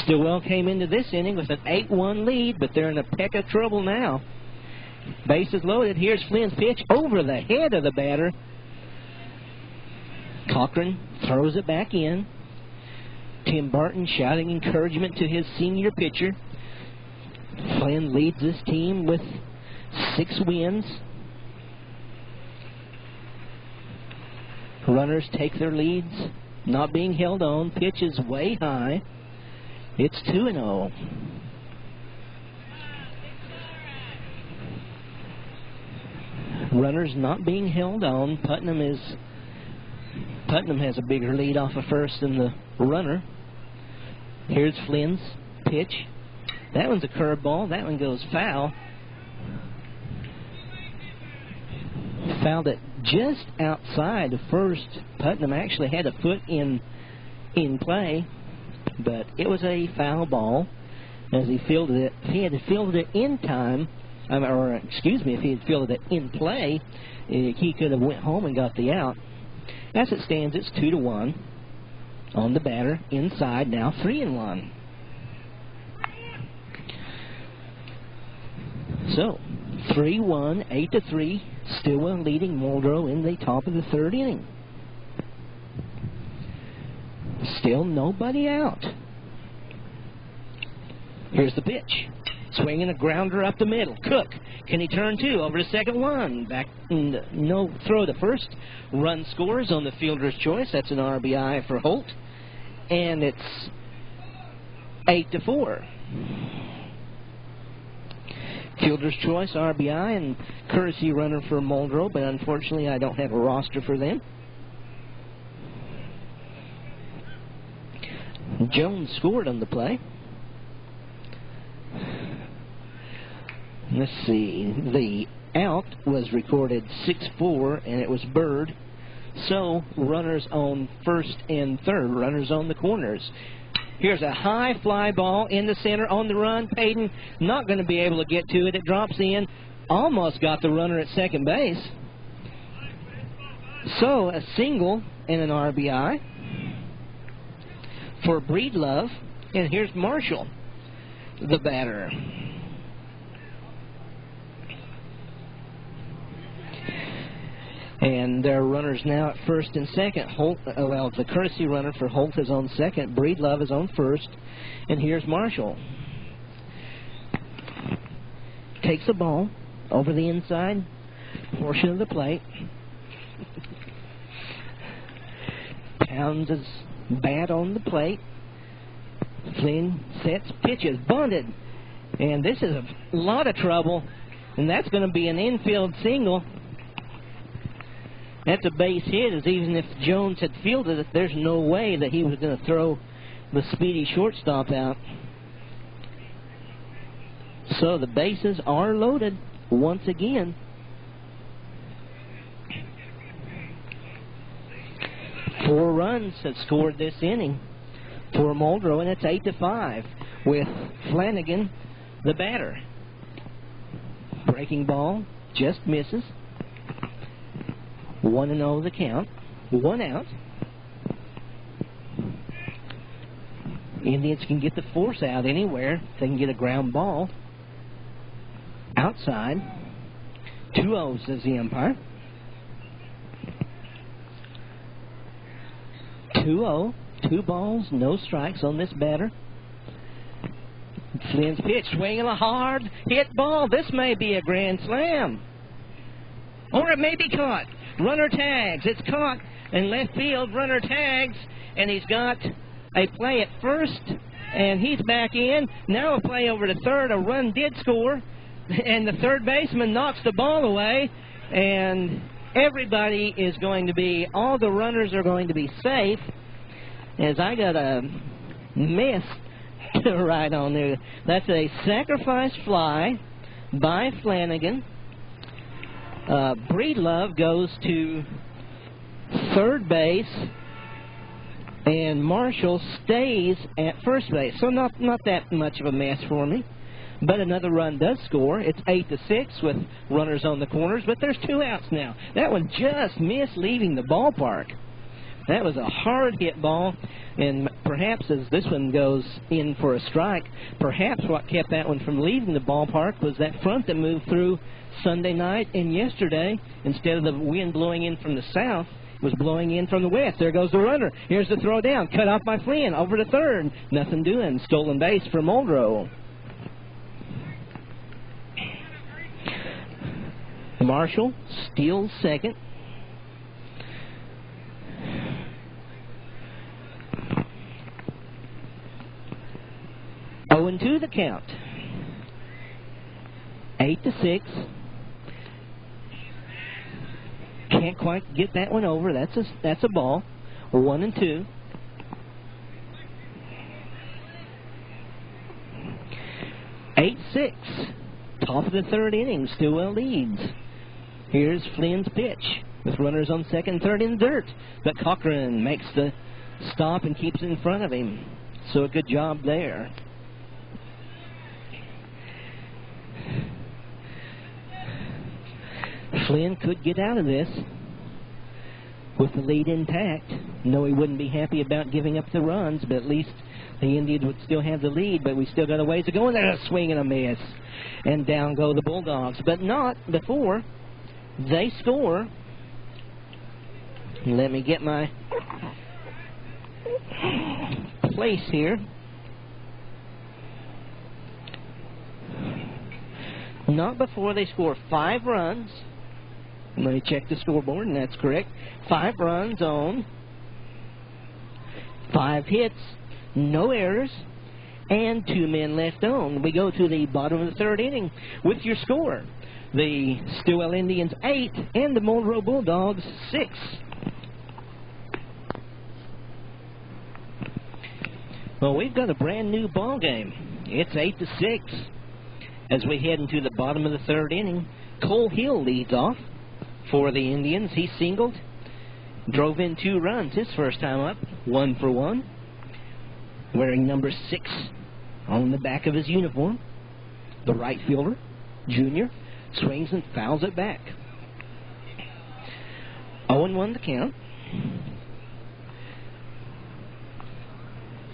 Stilwell came into this inning with an 8-1 lead, but they're in a peck of trouble now. Bases loaded. Here's Flynn's pitch over the head of the batter. Cochran throws it back in. Tim Barton shouting encouragement to his senior pitcher. Flynn leads this team with 6 wins. Runners take their leads, not being held on. Pitch is way high. It's 2-0. Runners not being held on. Putnam has a bigger lead off of first than the runner. Here's Flynn's pitch. That one's a curveball. That one goes foul. Fouled it just outside of first. Putnam actually had a foot in play, but it was a foul ball as he fielded it. If he had fielded it in time, if he had fielded it in play, he could have went home and got the out. As it stands, it's 2-1 on the batter. Inside now, 3-1. So, 3-1, 8-3. Stilwell leading Muldrow in the top of the third inning. Still nobody out. Here's the pitch. Swinging a grounder up the middle. Cook, can he turn two? Over to second one. Back, no throw to first. Run scores on the fielder's choice. That's an RBI for Holt. And it's 8-4. Fielder's choice, RBI, and courtesy runner for Muldrow, but unfortunately I don't have a roster for them. Jones scored on the play. Let's see, the out was recorded 6-4, and it was Bird. So, runners on first and third, runners on the corners. Here's a high fly ball in the center on the run. Paden not going to be able to get to it. It drops in. Almost got the runner at second base. So, a single and an RBI for Breedlove. And here's Marshall, the batter. And there are runners now at first and second. Holt, the courtesy runner for Holt is on second. Breedlove is on first. And here's Marshall. Takes the ball over the inside portion of the plate. Pounds his bat on the plate. Flynn sets, pitches, bunted. And this is a lot of trouble. And that's going to be an infield single. That's a base hit, as even if Jones had fielded it, there's no way that he was going to throw the speedy shortstop out. So the bases are loaded once again. Four runs have scored this inning for Muldrow, and it's 8-5 with Flanagan, the batter. Breaking ball just misses. 1-0 the count. One out. Indians can get the force out anywhere. They can get a ground ball. Outside. 2-0, says the umpire. 2-0. 2 balls, no strikes on this batter. Flynn's pitch, swinging a hard hit ball. This may be a grand slam. Or it may be caught. Runner tags. It's caught in left field. Runner tags, and he's got a play at first, and he's back in. Now a play over to third. A run did score, and the third baseman knocks the ball away, and everybody is going to be, all the runners are going to be safe, as I got a mess right on there. That's a sacrifice fly by Flanagan. Breedlove goes to third base, and Marshall stays at first base. So not that much of a mess for me. But another run does score. It's 8-6 with runners on the corners, but there's 2 outs now. That one just missed leaving the ballpark. That was a hard hit ball, and perhaps as this one goes in for a strike, perhaps what kept that one from leaving the ballpark was that front that moved through Sunday night and yesterday. Instead of the wind blowing in from the south, it was blowing in from the west. There goes the runner. Here's the throw down. Cut off by Flynn. Over to third. Nothing doing. Stolen base for Muldrow. Marshall steals second. Oh, and 2 the count. 8-6. Can't quite get that one over. That's a ball. 1-2. 8-6. Top of the third inning, Stilwell leads. Here's Flynn's pitch with runners on second and third in the dirt. But Cochran makes the stop and keeps it in front of him. So a good job there. Flynn could get out of this with the lead intact. No, he wouldn't be happy about giving up the runs, but at least the Indians would still have the lead, but we still got a ways to go, and there's a swing and a miss. And down go the Bulldogs, but not before they score. Let me get my place here. Not before they score 5 runs. Let me check the scoreboard, and that's correct. 5 runs on 5 hits, no errors, and 2 men left on. We go to the bottom of the third inning with your score. The Stilwell Indians 8 and the Muldrow Bulldogs 6. Well, we've got a brand new ball game. It's 8-6 as we head into the bottom of the third inning. Cole Hill leads off for the Indians. He singled, drove in 2 runs his first time up, 1 for 1, wearing number 6 on the back of his uniform. The right fielder, Junior, swings and fouls it back. 0-1 the count.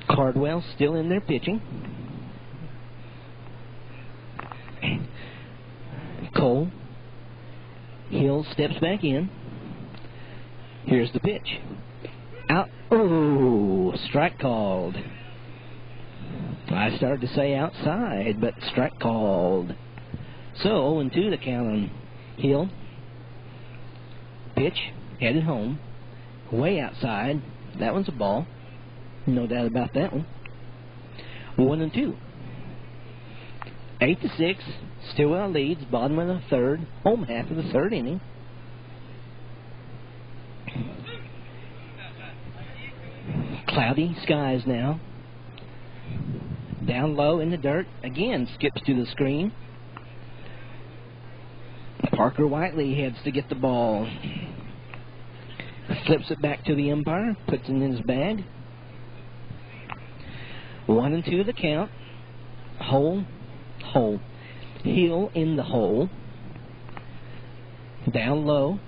Cardwell still in there pitching. Cole. Hill steps back in. Here's the pitch. Out. Oh, strike called. I started to say outside, but strike called. So 0-2 the count on Hill. Pitch headed home. Way outside. That one's a ball. No doubt about that one. 1-2. 8-6. Stilwell leads, bottom of the third, home half of the third inning. Cloudy skies now. Down low in the dirt. Again, skips to the screen. Parker Whiteley heads to get the ball. Flips it back to the umpire. Puts it in his bag. 1-2 the count. Hole. Hill in the hole. Down low.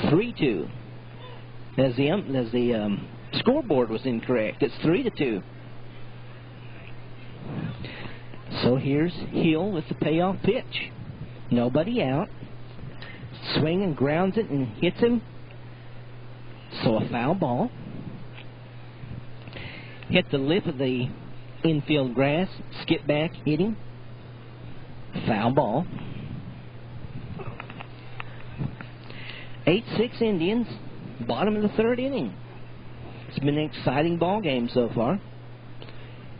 3-2. As the scoreboard was incorrect. It's 3-2. So here's Hill with the payoff pitch. Nobody out. Swing and grounds it and hits him. So a foul ball. Hit the lip of the infield grass. Skip back, hit him. Foul ball. 8-6 Indians. Bottom of the third inning. It's been an exciting ball game so far.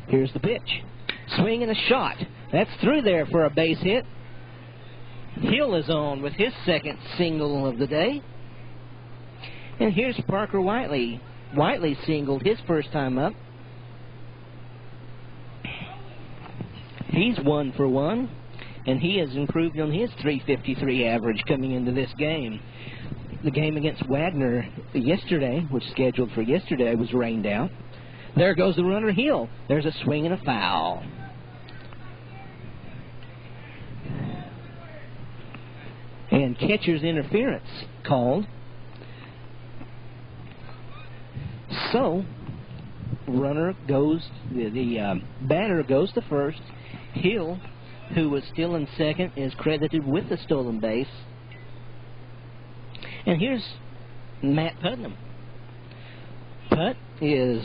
Here's the pitch. Swing and a shot. That's through there for a base hit. Hill is on with his second single of the day. And here's Parker Whiteley. Whiteley singled his first time up. He's 1 for 1, and he has improved on his .353 average coming into this game. The game against Wagner yesterday, which was scheduled for yesterday, was rained out. There goes the runner, Hill. There's a swing and a foul. And catcher's interference called. So, runner goes, the batter goes to first. Hill, who was still in second, is credited with the stolen base. And here's Matt Putnam. Putt is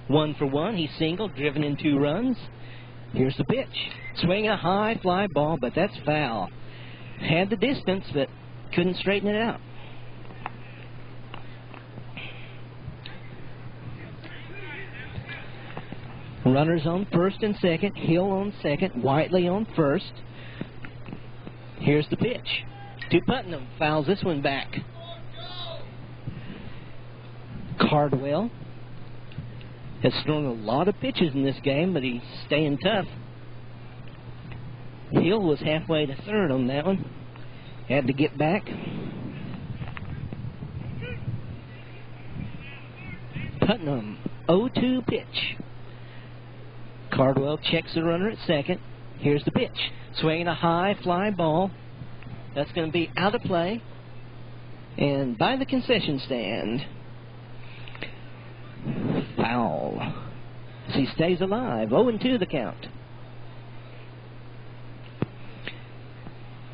1 for 1. He singled, driven in 2 runs. Here's the pitch. Swing a high fly ball, but that's foul. Had the distance, but couldn't straighten it out. Runners on first and second. Hill on second. Whiteley on first. Here's the pitch to Putnam. Fouls this one back. Cardwell has thrown a lot of pitches in this game, but he's staying tough. Hill was halfway to third on that one. Had to get back. Putnam, 0-2 pitch. Cardwell checks the runner at second. Here's the pitch. Swinging a high fly ball. That's going to be out of play. And by the concession stand. Foul. He stays alive. 0-2 the count.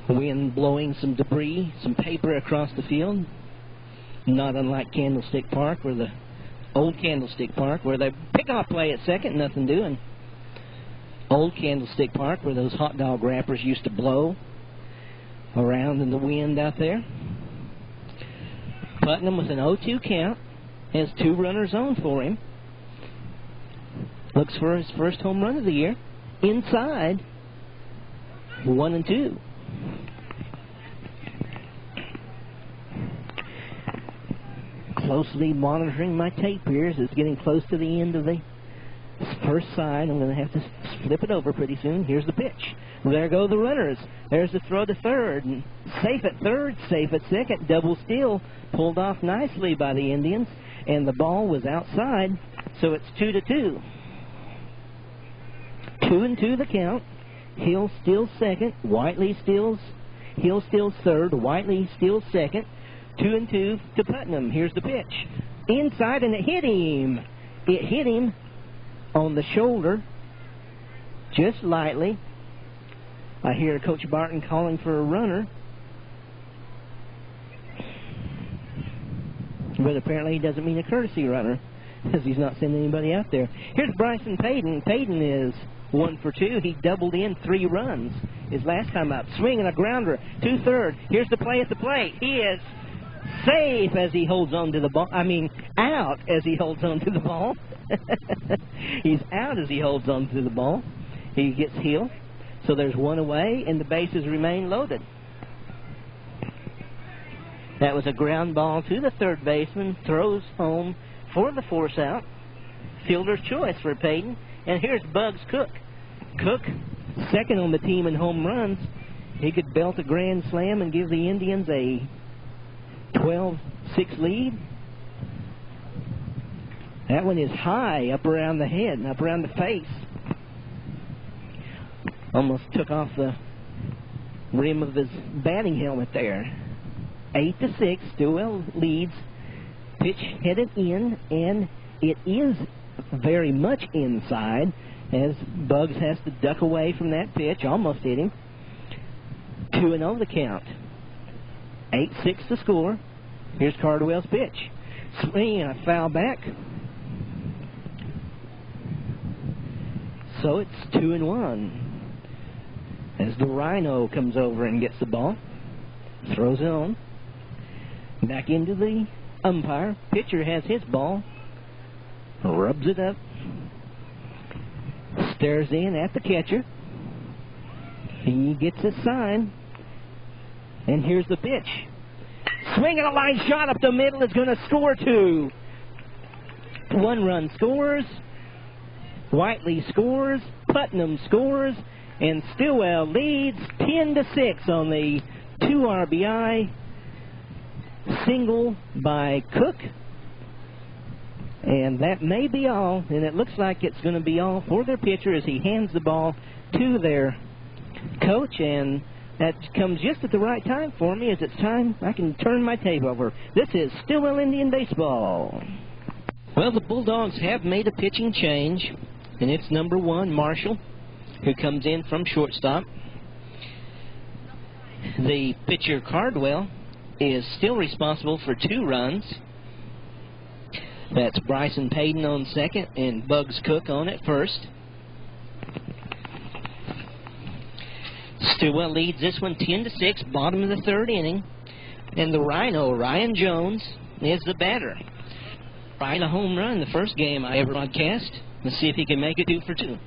Wind blowing some debris, some paper across the field. Not unlike Candlestick Park, where the old Candlestick Park, where they pick off play at second, nothing doing. Old Candlestick Park, where those hot dog wrappers used to blow around in the wind out there. Putnam with an 0-2 count. Has 2 runners on for him. Looks for his first home run of the year. Inside. 1-2. Closely monitoring my tape here as it's getting close to the end of the first side. I'm going to have to flip it over pretty soon. Here's the pitch. There go the runners. There's the throw to third. And safe at third, safe at second. Double steal pulled off nicely by the Indians. And the ball was outside, so it's 2-2. 2-2 the count. Hill steals second. Whiteley steals. Hill steals third. Whiteley steals second. 2-2 to Putnam. Here's the pitch. Inside, and it hit him. It hit him on the shoulder, just lightly. I hear Coach Barton calling for a runner. But apparently he doesn't mean a courtesy runner, because he's not sending anybody out there. Here's Bryson Paden. Paden is 1 for 2. He doubled in 3 runs his last time up. Swinging a grounder to third. Here's the play at the plate. He is safe as he holds on to the ball. I mean, out as he holds on to the ball. He's out as he holds on to the ball. He gets Hill. So there's 1 away, and the bases remain loaded. That was a ground ball to the third baseman. Throws home for the force out. Fielder's choice for Paden. And here's Bugs Cook. Cook, second on the team in home runs. He could belt a grand slam and give the Indians a 12-6 lead. That one is high up around the head and up around the face. Almost took off the rim of his batting helmet there. 8-6, Stilwell leads. Pitch headed in, and it is very much inside as Bugs has to duck away from that pitch. Almost hit him. 2-0 the count. 8-6 the score. Here's Cardwell's pitch. Swing and a foul back. So it's 2-1. As the Rhino comes over and gets the ball. Throws it on. Back into the umpire. Pitcher has his ball. Rubs it up. Stares in at the catcher. He gets his sign. And here's the pitch. Swinging a line shot up the middle is going to score 2. 1 run scores. Whiteley scores. Putnam scores. And Stilwell leads 10-6 on the 2 RBI single by Cook. And that may be all. And it looks like it's going to be all for their pitcher as he hands the ball to their coach. And that comes just at the right time for me, as it's time I can turn my tape over. This is Stilwell Indian Baseball. Well, the Bulldogs have made a pitching change, and it's number 1, Marshall, who comes in from shortstop. The pitcher, Cardwell, is still responsible for 2 runs. That's Bryson Paden on second and Bugs Cook on at first. Stilwell leads this one 10-6, bottom of the 3rd inning. And the Rhino, Ryan Jones, is the batter. Tried a home run the first game I ever broadcast. Let's see if he can make it 2 for 2.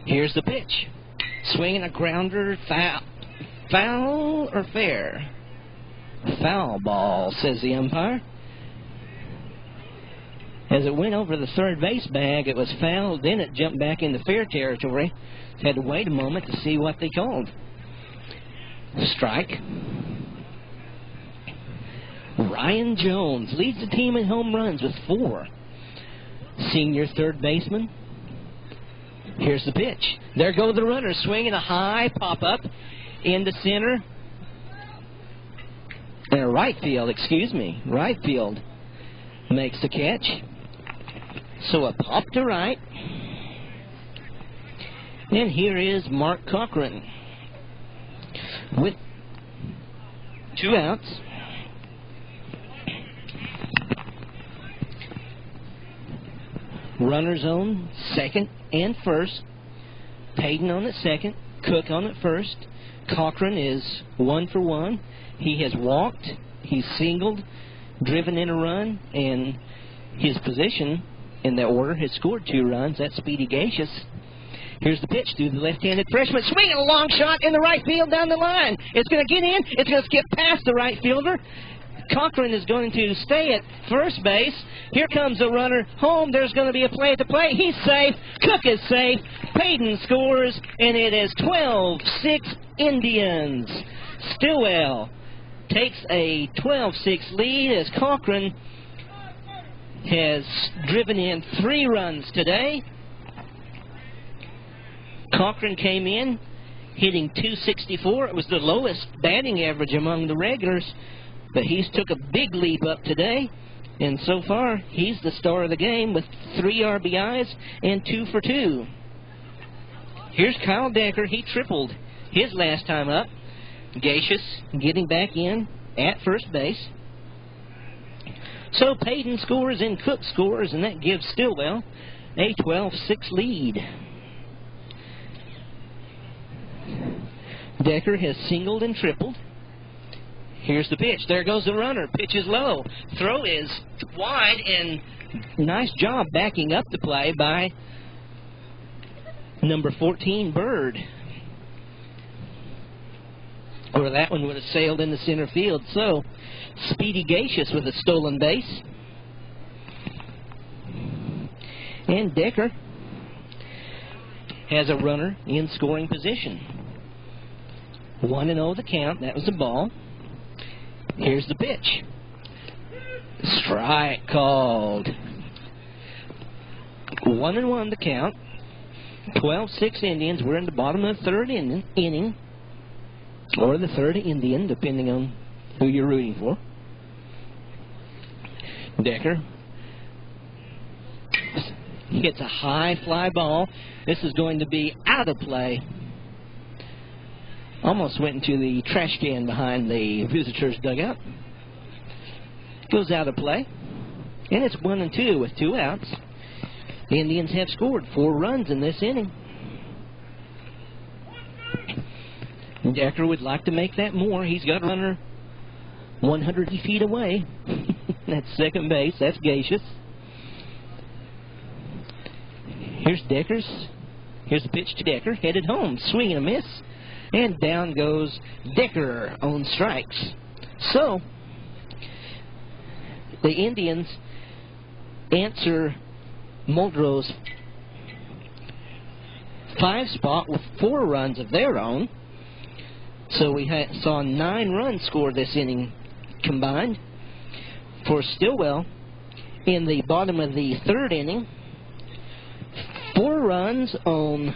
Here's the pitch. Swinging a grounder, foul. Foul or fair? Foul ball, says the umpire. As it went over the third base bag, it was fouled. Then it jumped back into fair territory. Had to wait a moment to see what they called. Strike. Ryan Jones leads the team in home runs with 4. Senior third baseman. Here's the pitch. There go the runners, swinging a high pop-up into center. Right field makes the catch. So a pop to right. And here is Mark Cochran with 2 outs. Runners on second and first. Paden on at second. Cook on at first. Cochran is 1 for 1. He has walked. He's singled, driven in a run, and his position in that order has scored 2 runs. That's Speedy Gaches. Here's the pitch to the left-handed freshman. Swinging a long shot in the right field down the line. It's going to get in. It's going to skip past the right fielder. Cochran is going to stay at first base. Here comes a runner home. There's going to be a play at the plate. He's safe. Cook is safe. Paden scores, and it is 12-6 Indians. Stilwell takes a 12-6 lead as Cochran has driven in 3 runs today. Cochran came in hitting .264. It was the lowest batting average among the regulars, but he's took a big leap up today, and so far he's the star of the game with 3 RBIs and 2 for 2. Here's Kyle Decker. He tripled his last time up. Gaches getting back in at first base. So Paden scores and Cook scores, and that gives Stilwell a 12-6 lead. Decker has singled and tripled. Here's the pitch. There goes the runner. Pitch is low. Throw is wide, and nice job backing up the play by number 14, Bird. Or that one would have sailed into center field. So, Speedy Gaches with a stolen base. And Decker has a runner in scoring position. 1-0 the count. That was the ball. Here's the pitch. Strike called. 1-1 the count. 12-6 Indians. We're in the bottom of the third inning. Or the third Indian, depending on who you're rooting for. Decker hits a high fly ball. This is going to be out of play. Almost went into the trash can behind the visitors' dugout. Goes out of play. And it's 1-2 with 2 outs. The Indians have scored 4 runs in this inning. Decker would like to make that more. He's got a runner 100 feet away. That's second base. That's Gaches. Here's Decker's. Here's the pitch to Decker. Headed home. Swing and a miss. And down goes Decker on strikes. So, the Indians answer Muldrow's 5 spot with 4 runs of their own. So we saw 9 runs scored this inning combined. For Stilwell, in the bottom of the third inning, 4 runs on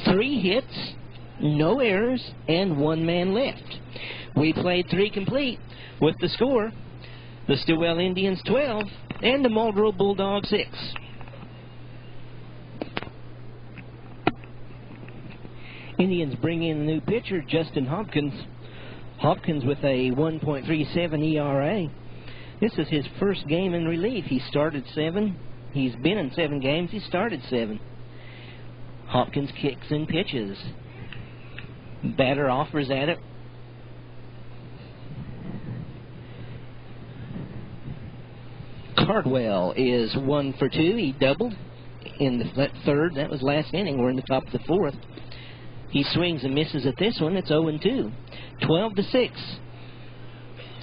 3 hits, no errors, and 1 man left. We played 3 complete with the score: the Stilwell Indians 12 and the Muldrow Bulldogs 6. Indians bring in a new pitcher, Justin Hopkins. Hopkins with a 1.37 ERA. This is his first game in relief. He started 7. He's been in 7 games. He started 7. Hopkins kicks and pitches. Batter offers at it. Cardwell is 1 for 2. He doubled in the third. That was last inning. We're in the top of the 4th. He swings and misses at this one. It's 0-2. 12-6.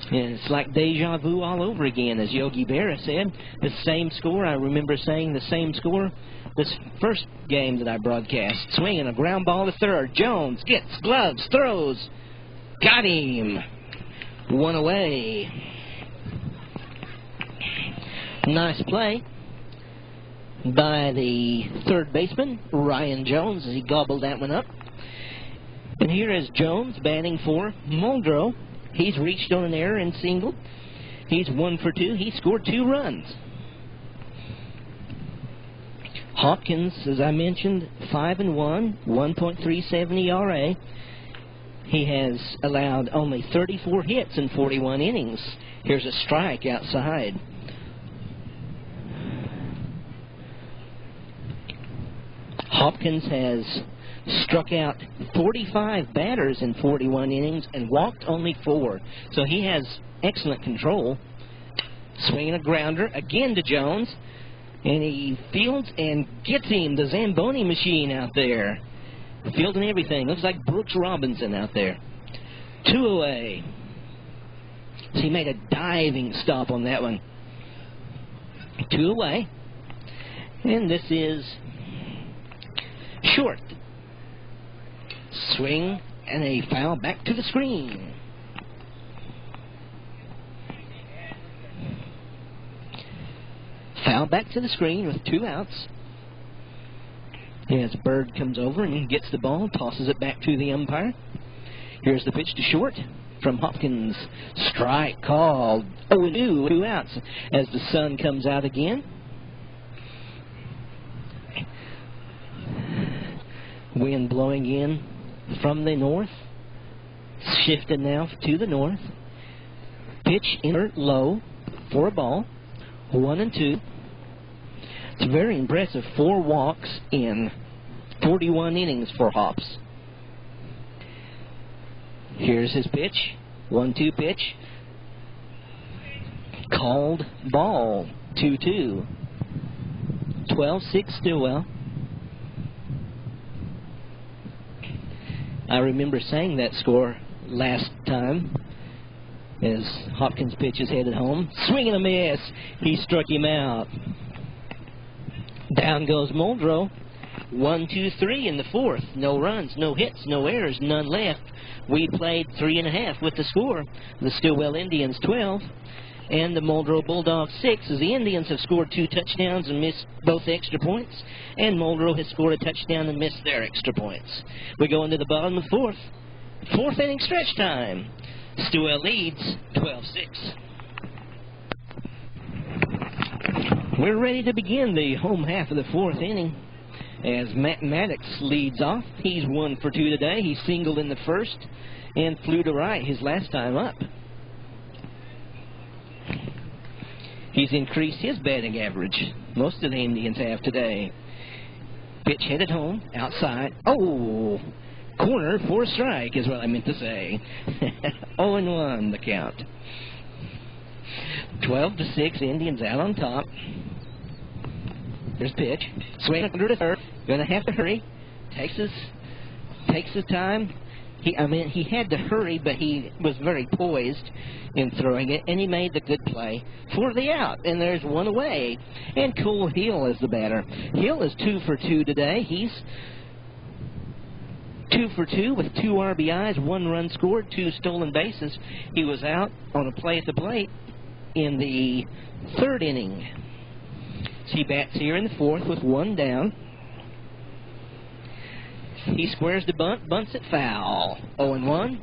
And it's like deja vu all over again, as Yogi Berra said. The same score. I remember saying the same score this first game that I broadcast. Swinging a ground ball to third. Jones gets gloves, throws. Got him. One away. Nice play by the third baseman, Ryan Jones, as he gobbled that one up. And here is Jones batting for Muldrow. He's reached on an error and singled. He's 1 for 2. He scored 2 runs. Hopkins, as I mentioned, 5-1, 1.37 ERA. He has allowed only 34 hits in 41 innings. Here's a strike outside. Hopkins has struck out 45 batters in 41 innings and walked only 4. So he has excellent control. Swinging a grounder again to Jones. And he fields and gets him, the Zamboni machine out there. Fielding everything. Looks like Brooks Robinson out there. 2 away. So he made a diving stop on that one. 2 away. And this is short. Swing and a foul back to the screen. Foul back to the screen with 2 outs. As Bird comes over and gets the ball, tosses it back to the umpire. Here's the pitch to short from Hopkins. Strike called. 0-2, 2 outs as the sun comes out again. Wind blowing in from the north. Shifted now to the north. Pitch in low for a ball. 1-2. It's very impressive. 4 walks in 41 innings for Hops. Here's his pitch. 1-2 pitch. Called ball. 2-2. 12-6 Stilwell. I remember saying that score last time as Hopkins' pitch is headed home. Swing and a miss. He struck him out. Down goes Muldrow. 1-2-3 in the 4th. No runs, no hits, no errors, none left. We played 3.5 with the score. The Stilwell Indians 12 and the Muldrow Bulldogs 6, as the Indians have scored 2 touchdowns and missed both extra points, and Muldrow has scored a touchdown and missed their extra points. We go into the bottom of the 4th. 4th inning stretch time. Stilwell leads 12-6. We're ready to begin the home half of the 4th inning as Mattox leads off. He's 1 for 2 today. He singled in the 1st and flew to right his last time up. He's increased his batting average. Most of the Indians have today. Pitch headed home, outside. Oh, corner for a strike is what I meant to say. 0-1 the count. 12-6, Indians out on top. There's pitch. Swing under to third. Gonna have to hurry. Takes his time. He had to hurry, but he was very poised in throwing it, and he made the good play for the out. And there's 1 away. And Cole Hill is the batter. Hill is 2 for 2 today. He's 2 for 2 with 2 RBIs, 1 run scored, 2 stolen bases. He was out on a play at the plate in the 3rd inning. So he bats here in the 4th with 1 down. He squares the bunt, bunts it foul. 0-1.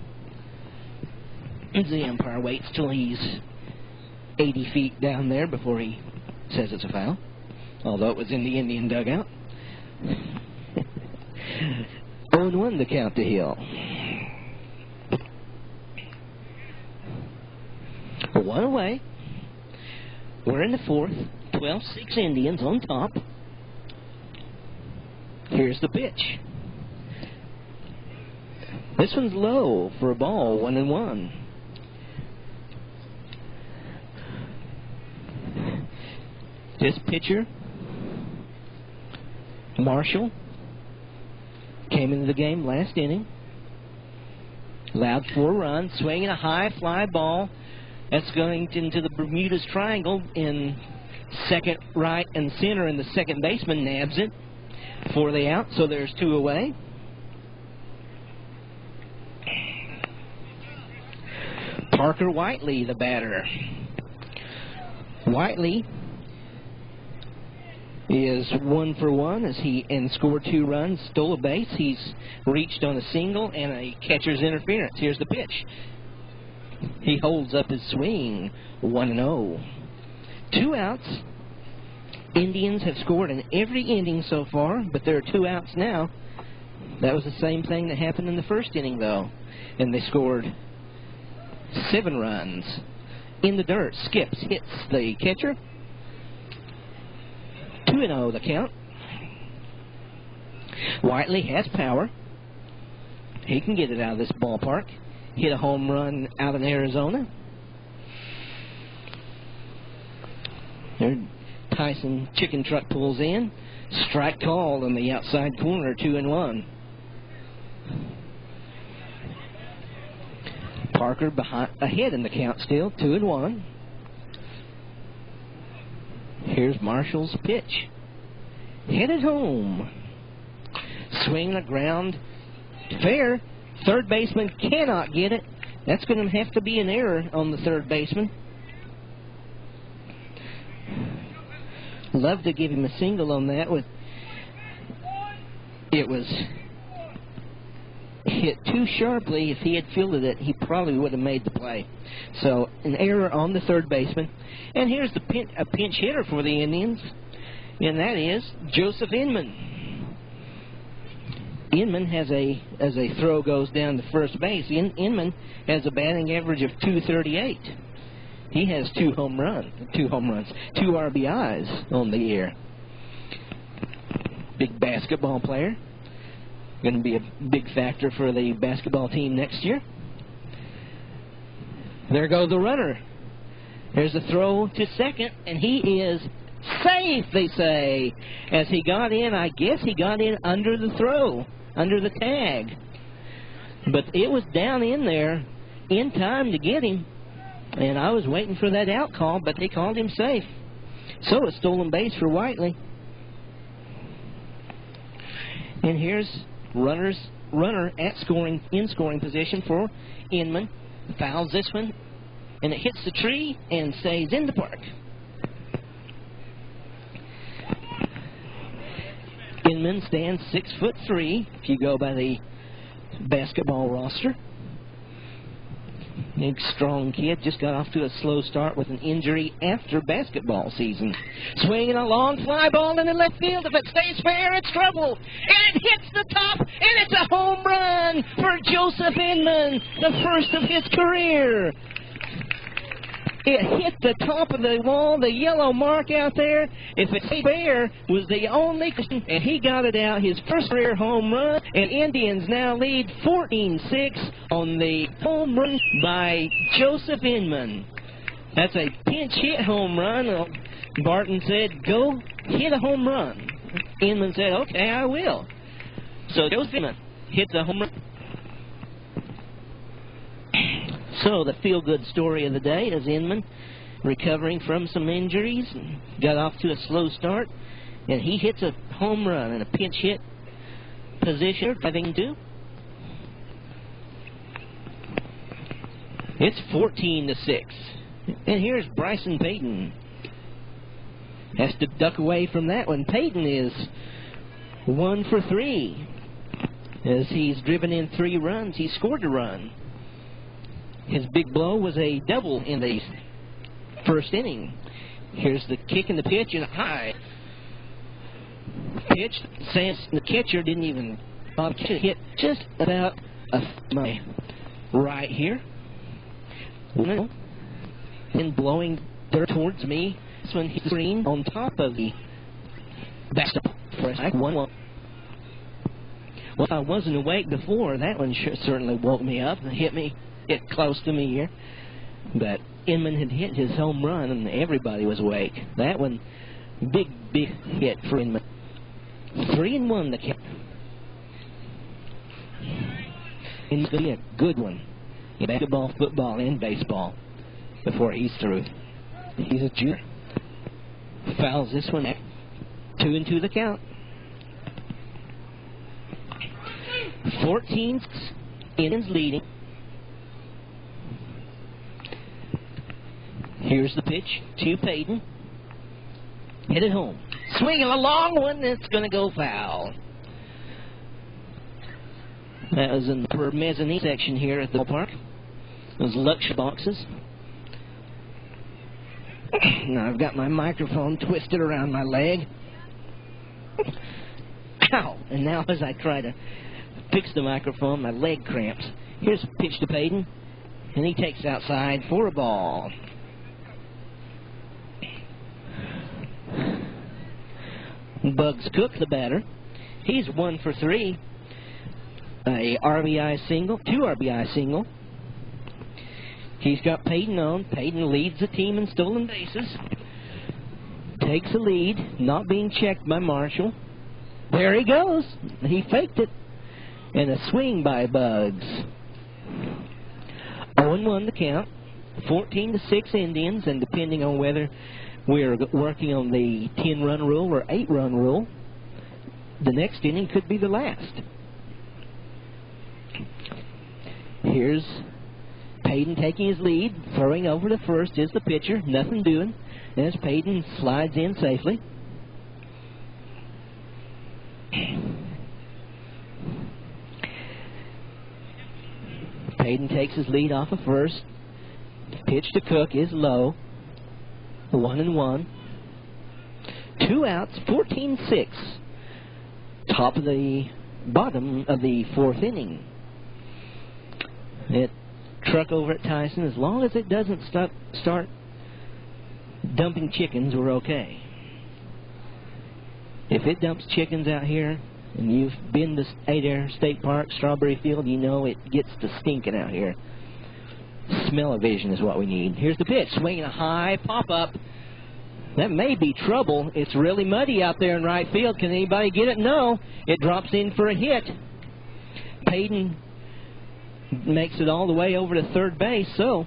And the umpire waits till he's 80 feet down there before he says it's a foul, although it was in the Indian dugout. 0-1 the count to Hill. 1 away. We're in the 4th. 12-6 Indians on top. Here's the pitch. This one's low for a ball. 1-1. This pitcher, Marshall, came into the game last inning. Allowed 4 runs, swinging a high fly ball That's going into the Bermuda's Triangle in second, right, and center, and the second baseman nabs it for the out, so there's 2 away. Parker Whiteley, the batter. Whiteley is 1 for 1 as he scored 2 runs, stole a base. He's reached on a single and a catcher's interference. Here's the pitch. He holds up his swing, 1-0. 2 outs. Indians have scored in every inning so far, but there are 2 outs now. That was the same thing that happened in the first inning, though, and they scored 7 runs. In the dirt, skips, hits the catcher. 2-0 the count. Whiteley has power. He can get it out of this ballpark. Hit a home run out in Arizona. There, Tyson Chicken Truck pulls in. Strike call in the outside corner, 2-1. Parker ahead in the count still, 2-1. Here's Marshall's pitch. Headed home. Swing the ground. Fair. Third baseman cannot get it. That's going to have to be an error on the third baseman. Love to give him a single on that. It was hit too sharply. If he had fielded it, he probably would have made the play. So an error on the third baseman. And here's a pinch hitter for the Indians, and that is Joseph Inman. Inman has as a throw goes down to first base, Inman has a batting average of .238. He has 2 runs, 2 RBIs on the year. Big basketball player. Going to be a big factor for the basketball team next year. There goes the runner. There's a throw to second, and he is safe, they say. As he got in, I guess he got in under the throw, under the tag. But it was down in there in time to get him. And I was waiting for that out call, but they called him safe. So a stolen base for Whiteley. And here's runner in scoring position for Inman. Fouls this one, and it hits the tree and stays in the park. Inman stands 6'3" if you go by the basketball roster. Big, strong kid, just got off to a slow start with an injury after basketball season. Swinging a long fly ball in the left field. If it stays fair, it's trouble. And it hits the top, and it's a home run for Joseph Inman, the first of his career. It hit the top of the wall, the yellow mark out there. If it stayed fair, was the only question, and he got it out, his first career home run, and Indians now lead 14-6 on the home run by Joseph Inman. That's a pinch hit home run. Barton said, go hit a home run. Inman said, okay, I will. So Joseph Inman hits a home run. So the feel-good story of the day is Inman recovering from some injuries, got off to a slow start, and he hits a home run in a pinch hit position, driving to. It's 14-6. And here's Bryson Paden. Has to duck away from that one. Paden is 1 for 3. As he's driven in 3 runs, he scored a run. His big blow was a double in the first inning. Here's the kick and the pitch, and a high pitch. The catcher didn't even hit just about my right here. And blowing dirt towards me. This one hit the screen on top of the basketball for a strike. 1-1. Well, if I wasn't awake before, that one certainly woke me up and hit close to me here. But Inman had hit his home run, and everybody was awake. That one, big hit for Inman. 3-1 the count. It's going to be a good one in basketball, football, and baseball. before he's through. He's a junior. Fouls this one back. 2-2 the count. 14 Indians leading. Here's the pitch to Paden. Hit it home. Swinging a long one that's going to go foul. That was in the mezzanine section here at the ballpark. Those luxury boxes. Now I've got my microphone twisted around my leg. Ow! And now as I try to fix the microphone, my leg cramps. Here's a pitch to Paden, and he takes outside for a ball. Bugs Cook, the batter. He's 1 for 3. A RBI single, 2 RBI single. He's got Paden on. Paden leads the team in stolen bases. Takes the lead, not being checked by Marshall. There he goes. He faked it. And a swing by Bugs. 0-1 the count. 14-6 Indians, and depending on whether we're working on the 10-run rule or 8-run rule, the next inning could be the last. Here's Paden taking his lead. Throwing over to first is the pitcher. Nothing doing as Paden slides in safely. Paden takes his lead off of first. Pitch to Cook is low. 1-1. 2 outs, 14-6. Top of the bottom of the 4th inning. That truck over at Tyson, as long as it doesn't start dumping chickens, we're okay. If it dumps chickens out here, and you've been to Adair State Park, Strawberry Field, you know it gets to stinking out here. Smell-o-vision is what we need. Here's the pitch, swinging a high pop-up. That may be trouble. It's really muddy out there in right field. Can anybody get it? No. It drops in for a hit. Paden makes it all the way over to third base, so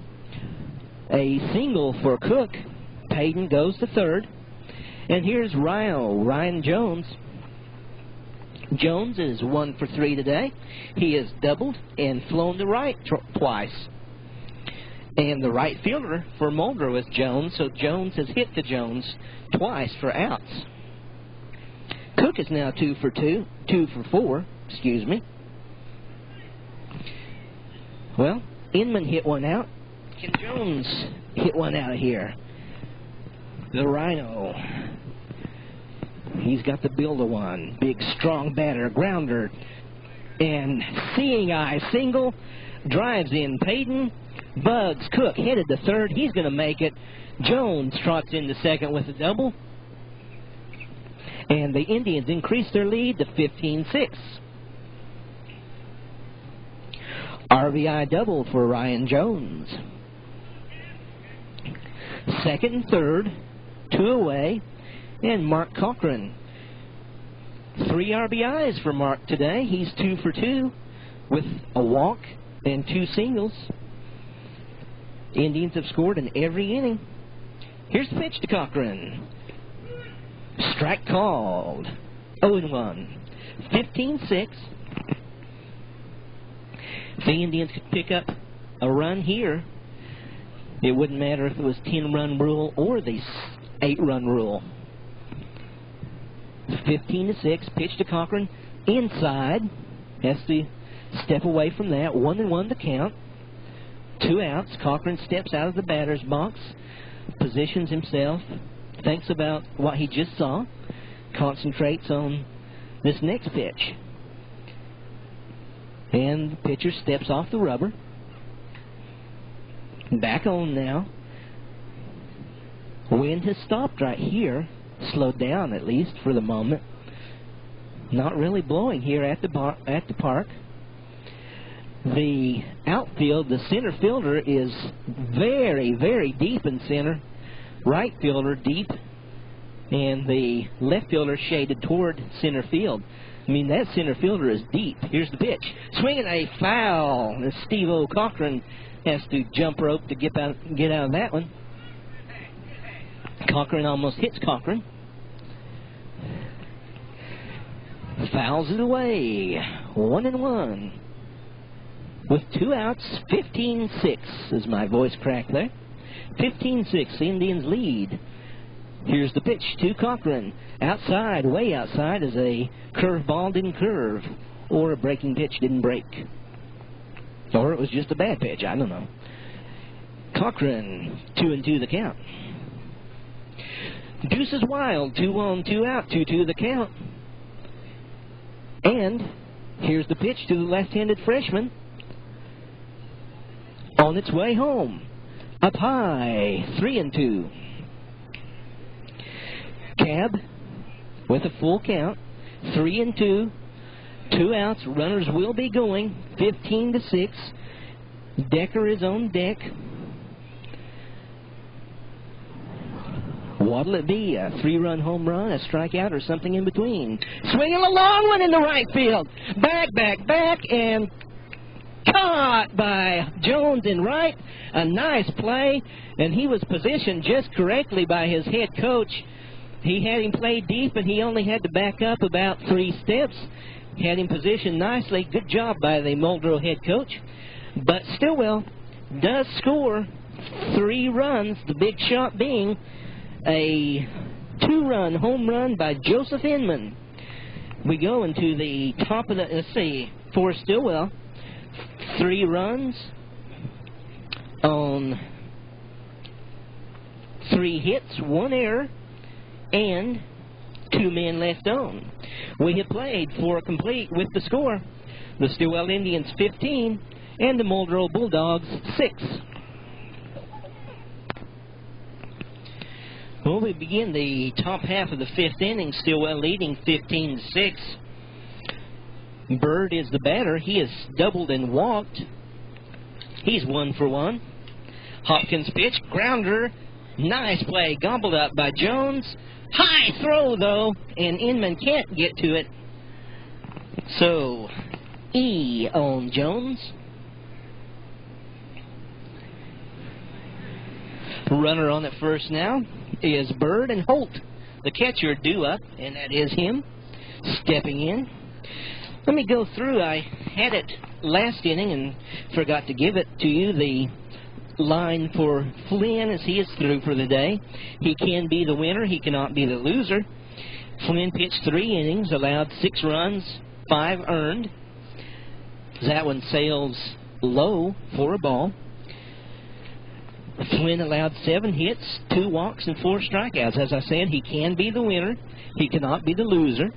a single for Cook. Paden goes to third. And here's Ryan Jones. Jones is 1 for 3 today. He has doubled and flown to right twice. And the right fielder for Muldrow is Jones, so Jones has hit to Jones twice for outs. Cook is now 2 for 4, excuse me. Well, Inman hit one out. Can Jones hit one out of here? The Rhino. He's got the build of one. Big, strong batter, grounder. And seeing eye single. Drives in Paden. Bugs Cook headed to third. He's going to make it. Jones trots into second with a double. And the Indians increase their lead to 15-6. RBI double for Ryan Jones. Second and third, 2 away, and Mark Cochran. 3 RBIs for Mark today. He's 2 for 2 with a walk and 2 singles. Indians have scored in every inning. Here's the pitch to Cochran. Strike called. 0-1. 15-6. If the Indians could pick up a run here, it wouldn't matter if it was 10-run rule or the 8-run rule. 15-6. Pitch to Cochran. Inside. Has to step away from that. 1-1 to count. 2 outs. Cochran steps out of the batter's box. Positions himself. Thinks about what he just saw. Concentrates on this next pitch. And the pitcher steps off the rubber. Back on now. Wind has stopped right here. Slowed down, at least, for the moment. Not really blowing here at the park. The outfield, the center fielder, is very, very deep in center. Right fielder deep. And the left fielder shaded toward center field. I mean, that center fielder is deep. Here's the pitch. Swinging a foul. Steve-O Cochran has to jump rope to get out of that one. Cochran almost hits Cochran. Fouls it away. 1-1. With 2 outs, 15-6 is my voice crack there. 15-6, the Indians lead. Here's the pitch to Cochran. Outside, way outside, as a curveball didn't curve. Or a breaking pitch didn't break. Or it was just a bad pitch, I don't know. Cochran, 2-2 the count. Deuce is wild, 2-1, 2 out, 2-2 the count. And here's the pitch to the left-handed freshman. On its way home. Up high, 3-2. Cab with a full count, 3-2. 2 outs, runners will be going, 15-6. Decker is on deck. What'll it be? A 3-run home run, a strikeout, or something in between? Swinging a long one in the right field. Back, and caught by Jones in right. A nice play, and he was positioned just correctly by his head coach. He had him play deep, and he only had to back up about 3 steps. Had him positioned nicely. Good job by the Muldrow head coach. But Stilwell does score 3 runs, the big shot being a 2-run home run by Joseph Inman. We go into the top of the, let's see, for Stilwell, 3 runs on 3 hits, 1 error, and 2 men left on. We have played 4 complete with the score. The Stilwell Indians 15 and the Muldrow Bulldogs 6. Well, we begin the top half of the 5th inning. Stilwell leading 15-6. Bird is the batter. He has doubled and walked. He's 1 for 1. Hopkins pitch, grounder. Nice play, gobbled up by Jones. High throw, though, and Inman can't get to it. So, E on Jones. Runner on at first now is Bird, and Holt, the catcher, due up, and that is him stepping in. Let me go through. I had it last inning and forgot to give it to you. The line for Flynn as he is through for the day. He can be the winner. He cannot be the loser. Flynn pitched 3 innings, allowed 6 runs, 5 earned. That one sails low for a ball. Flynn allowed 7 hits, 2 walks, and 4 strikeouts. As I said, he can be the winner. He cannot be the loser.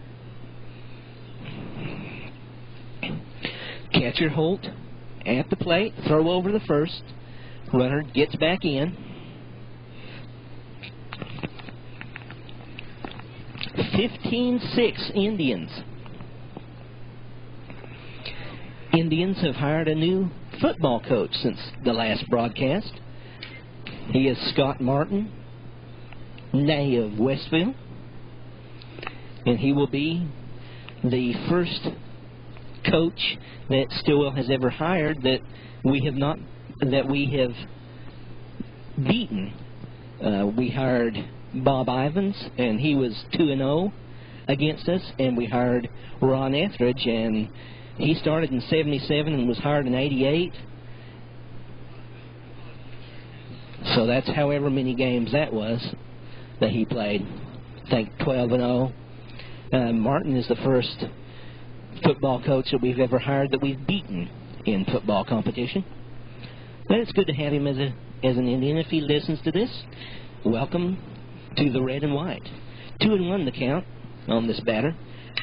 Catcher Holt at the plate, throw over the first. Runner gets back in. 15-6 Indians. Indians have hired a new football coach since the last broadcast. He is Scott Martin, nay of Westville, and he will be the first coach that Stilwell has ever hired that we have beaten. We hired Bob Ivins, and he was 2-0 against us, and we hired Ron Etheridge, and he started in 77 and was hired in 88. So that's however many games that was that he played. I think 12-0. Martin is the first football coach that we've ever hired that we've beaten in football competition. But it's good to have him as an Indian. If he listens to this, welcome to the red and white. 2-1 the count on this batter.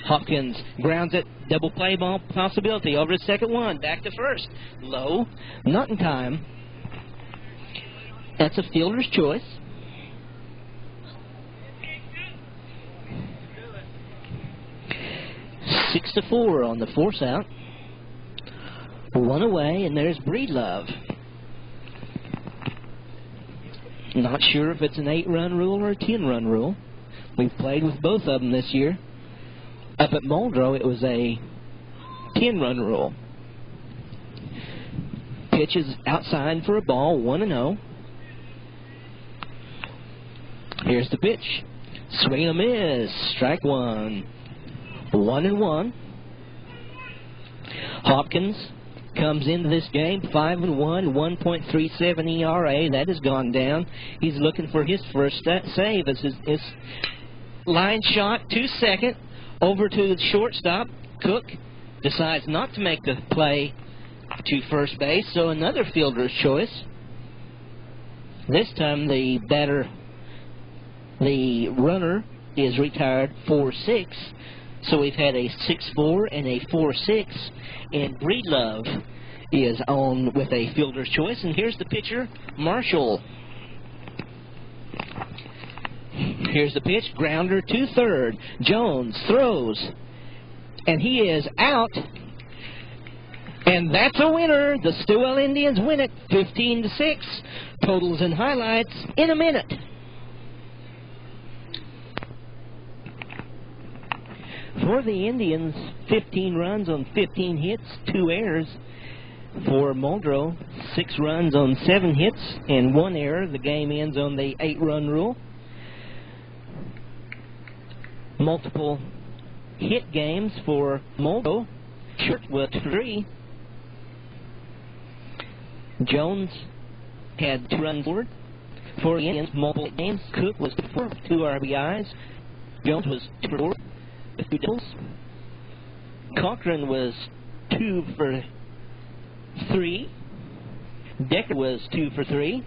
Hopkins grounds it. Double play ball possibility over the second one. Back to first. Low. Not in time. That's a fielder's choice. Six to 4 on the force out. 1 away, and there's Breedlove. Not sure if it's an 8-run rule or a 10-run rule. We've played with both of them this year. Up at Muldrow, it was a 10-run rule. Pitch is outside for a ball, 1-0. Here's the pitch. Swing and a miss. Strike one. 1-1. Hopkins comes into this game 5-1, 1.37 ERA. That has gone down. He's looking for his first save as his line shot to second, over to the shortstop. Cook decides not to make the play to first base, so another fielder's choice. This time the runner is retired 4-6, so we've had a 6-4 and a 4-6, and Breedlove is on with a fielder's choice. And here's the pitcher, Marshall. Here's the pitch, grounder to third. Jones throws, and he is out. And that's a winner. The Stilwell Indians win it 15-6. Totals and highlights in a minute. For the Indians, 15 runs on 15 hits, 2 errors. For Muldrow, 6 runs on 7 hits and 1 error. The game ends on the 8-run rule. Multiple hit games for Muldrow. Short was 3. Jones had 2 runs forward. For the Indians, multiple games. Cook was 4 2 RBIs. Jones was 2 for 4 with 2 doubles. Cochran was 2 for 3. Decker was 2 for 3.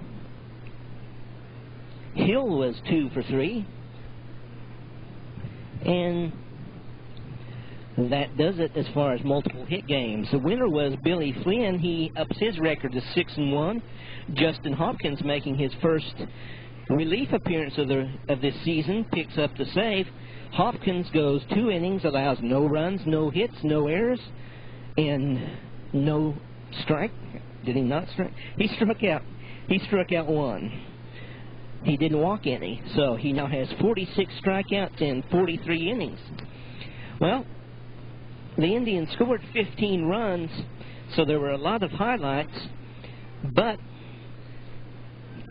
Hill was 2 for 3. And that does it as far as multiple hit games. The winner was Billy Flynn. He ups his record to 6-1. Justin Hopkins, making his first relief appearance of this season, picks up the save. Hopkins goes 2 innings, allows no runs, no hits, no errors, and no strike. Did he not strike? He struck out. He struck out 1. He didn't walk any, so he now has 46 strikeouts in 43 innings. Well, the Indians scored 15 runs, so there were a lot of highlights, but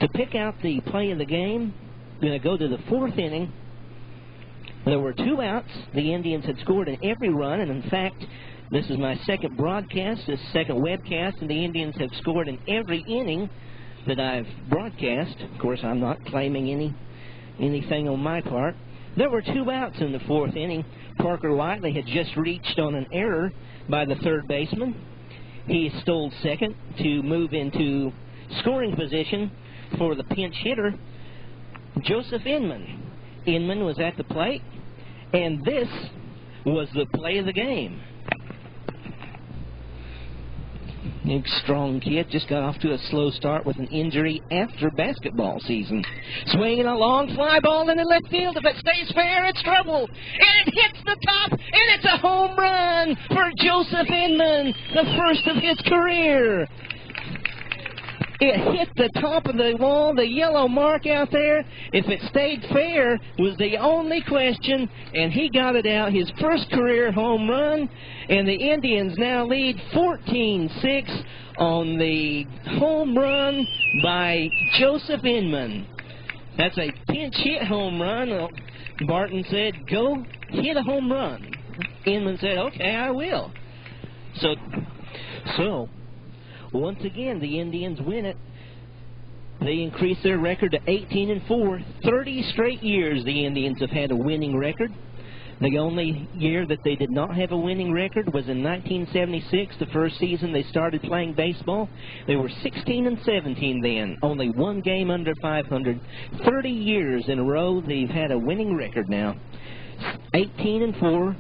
to pick out the play of the game, I'm going to go to the 4th inning. There were 2 outs. The Indians had scored in every run, and in fact, this is my second broadcast, this second webcast, and the Indians have scored in every inning that I've broadcast. Of course, I'm not claiming anything on my part. There were 2 outs in the 4th inning. Parker Whiteley had just reached on an error by the third baseman. He stole second to move into scoring position for the pinch hitter, Joseph Inman. Inman was at the plate, and this was the play of the game. Big, strong kid, just got off to a slow start with an injury after basketball season. Swinging a long fly ball into left field. If it stays fair, it's trouble. And it hits the top, and it's a home run for Joseph Inman, the first of his career. It hit the top of the wall, the yellow mark out there. If it stayed fair was the only question, and he got it out, his first career home run, and the Indians now lead 14-6 on the home run by Joseph Inman. That's a pinch hit home run. Barton said, go hit a home run. Inman said, okay, I will. So once again, the Indians win it. They increase their record to 18-4. 30 straight years the Indians have had a winning record. The only year that they did not have a winning record was in 1976, the first season they started playing baseball. They were 16-17 then, only 1 game under 500. 30 years in a row they've had a winning record now. 18-4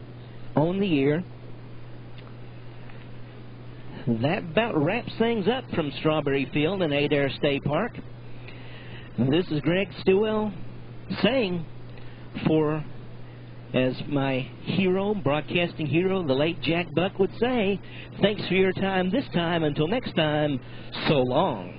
on the year. That about wraps things up from Strawberry Field and Adair State Park. This is Greg Stilwell saying, for, as my hero, broadcasting hero, the late Jack Buck would say, thanks for your time this time. Until next time, so long.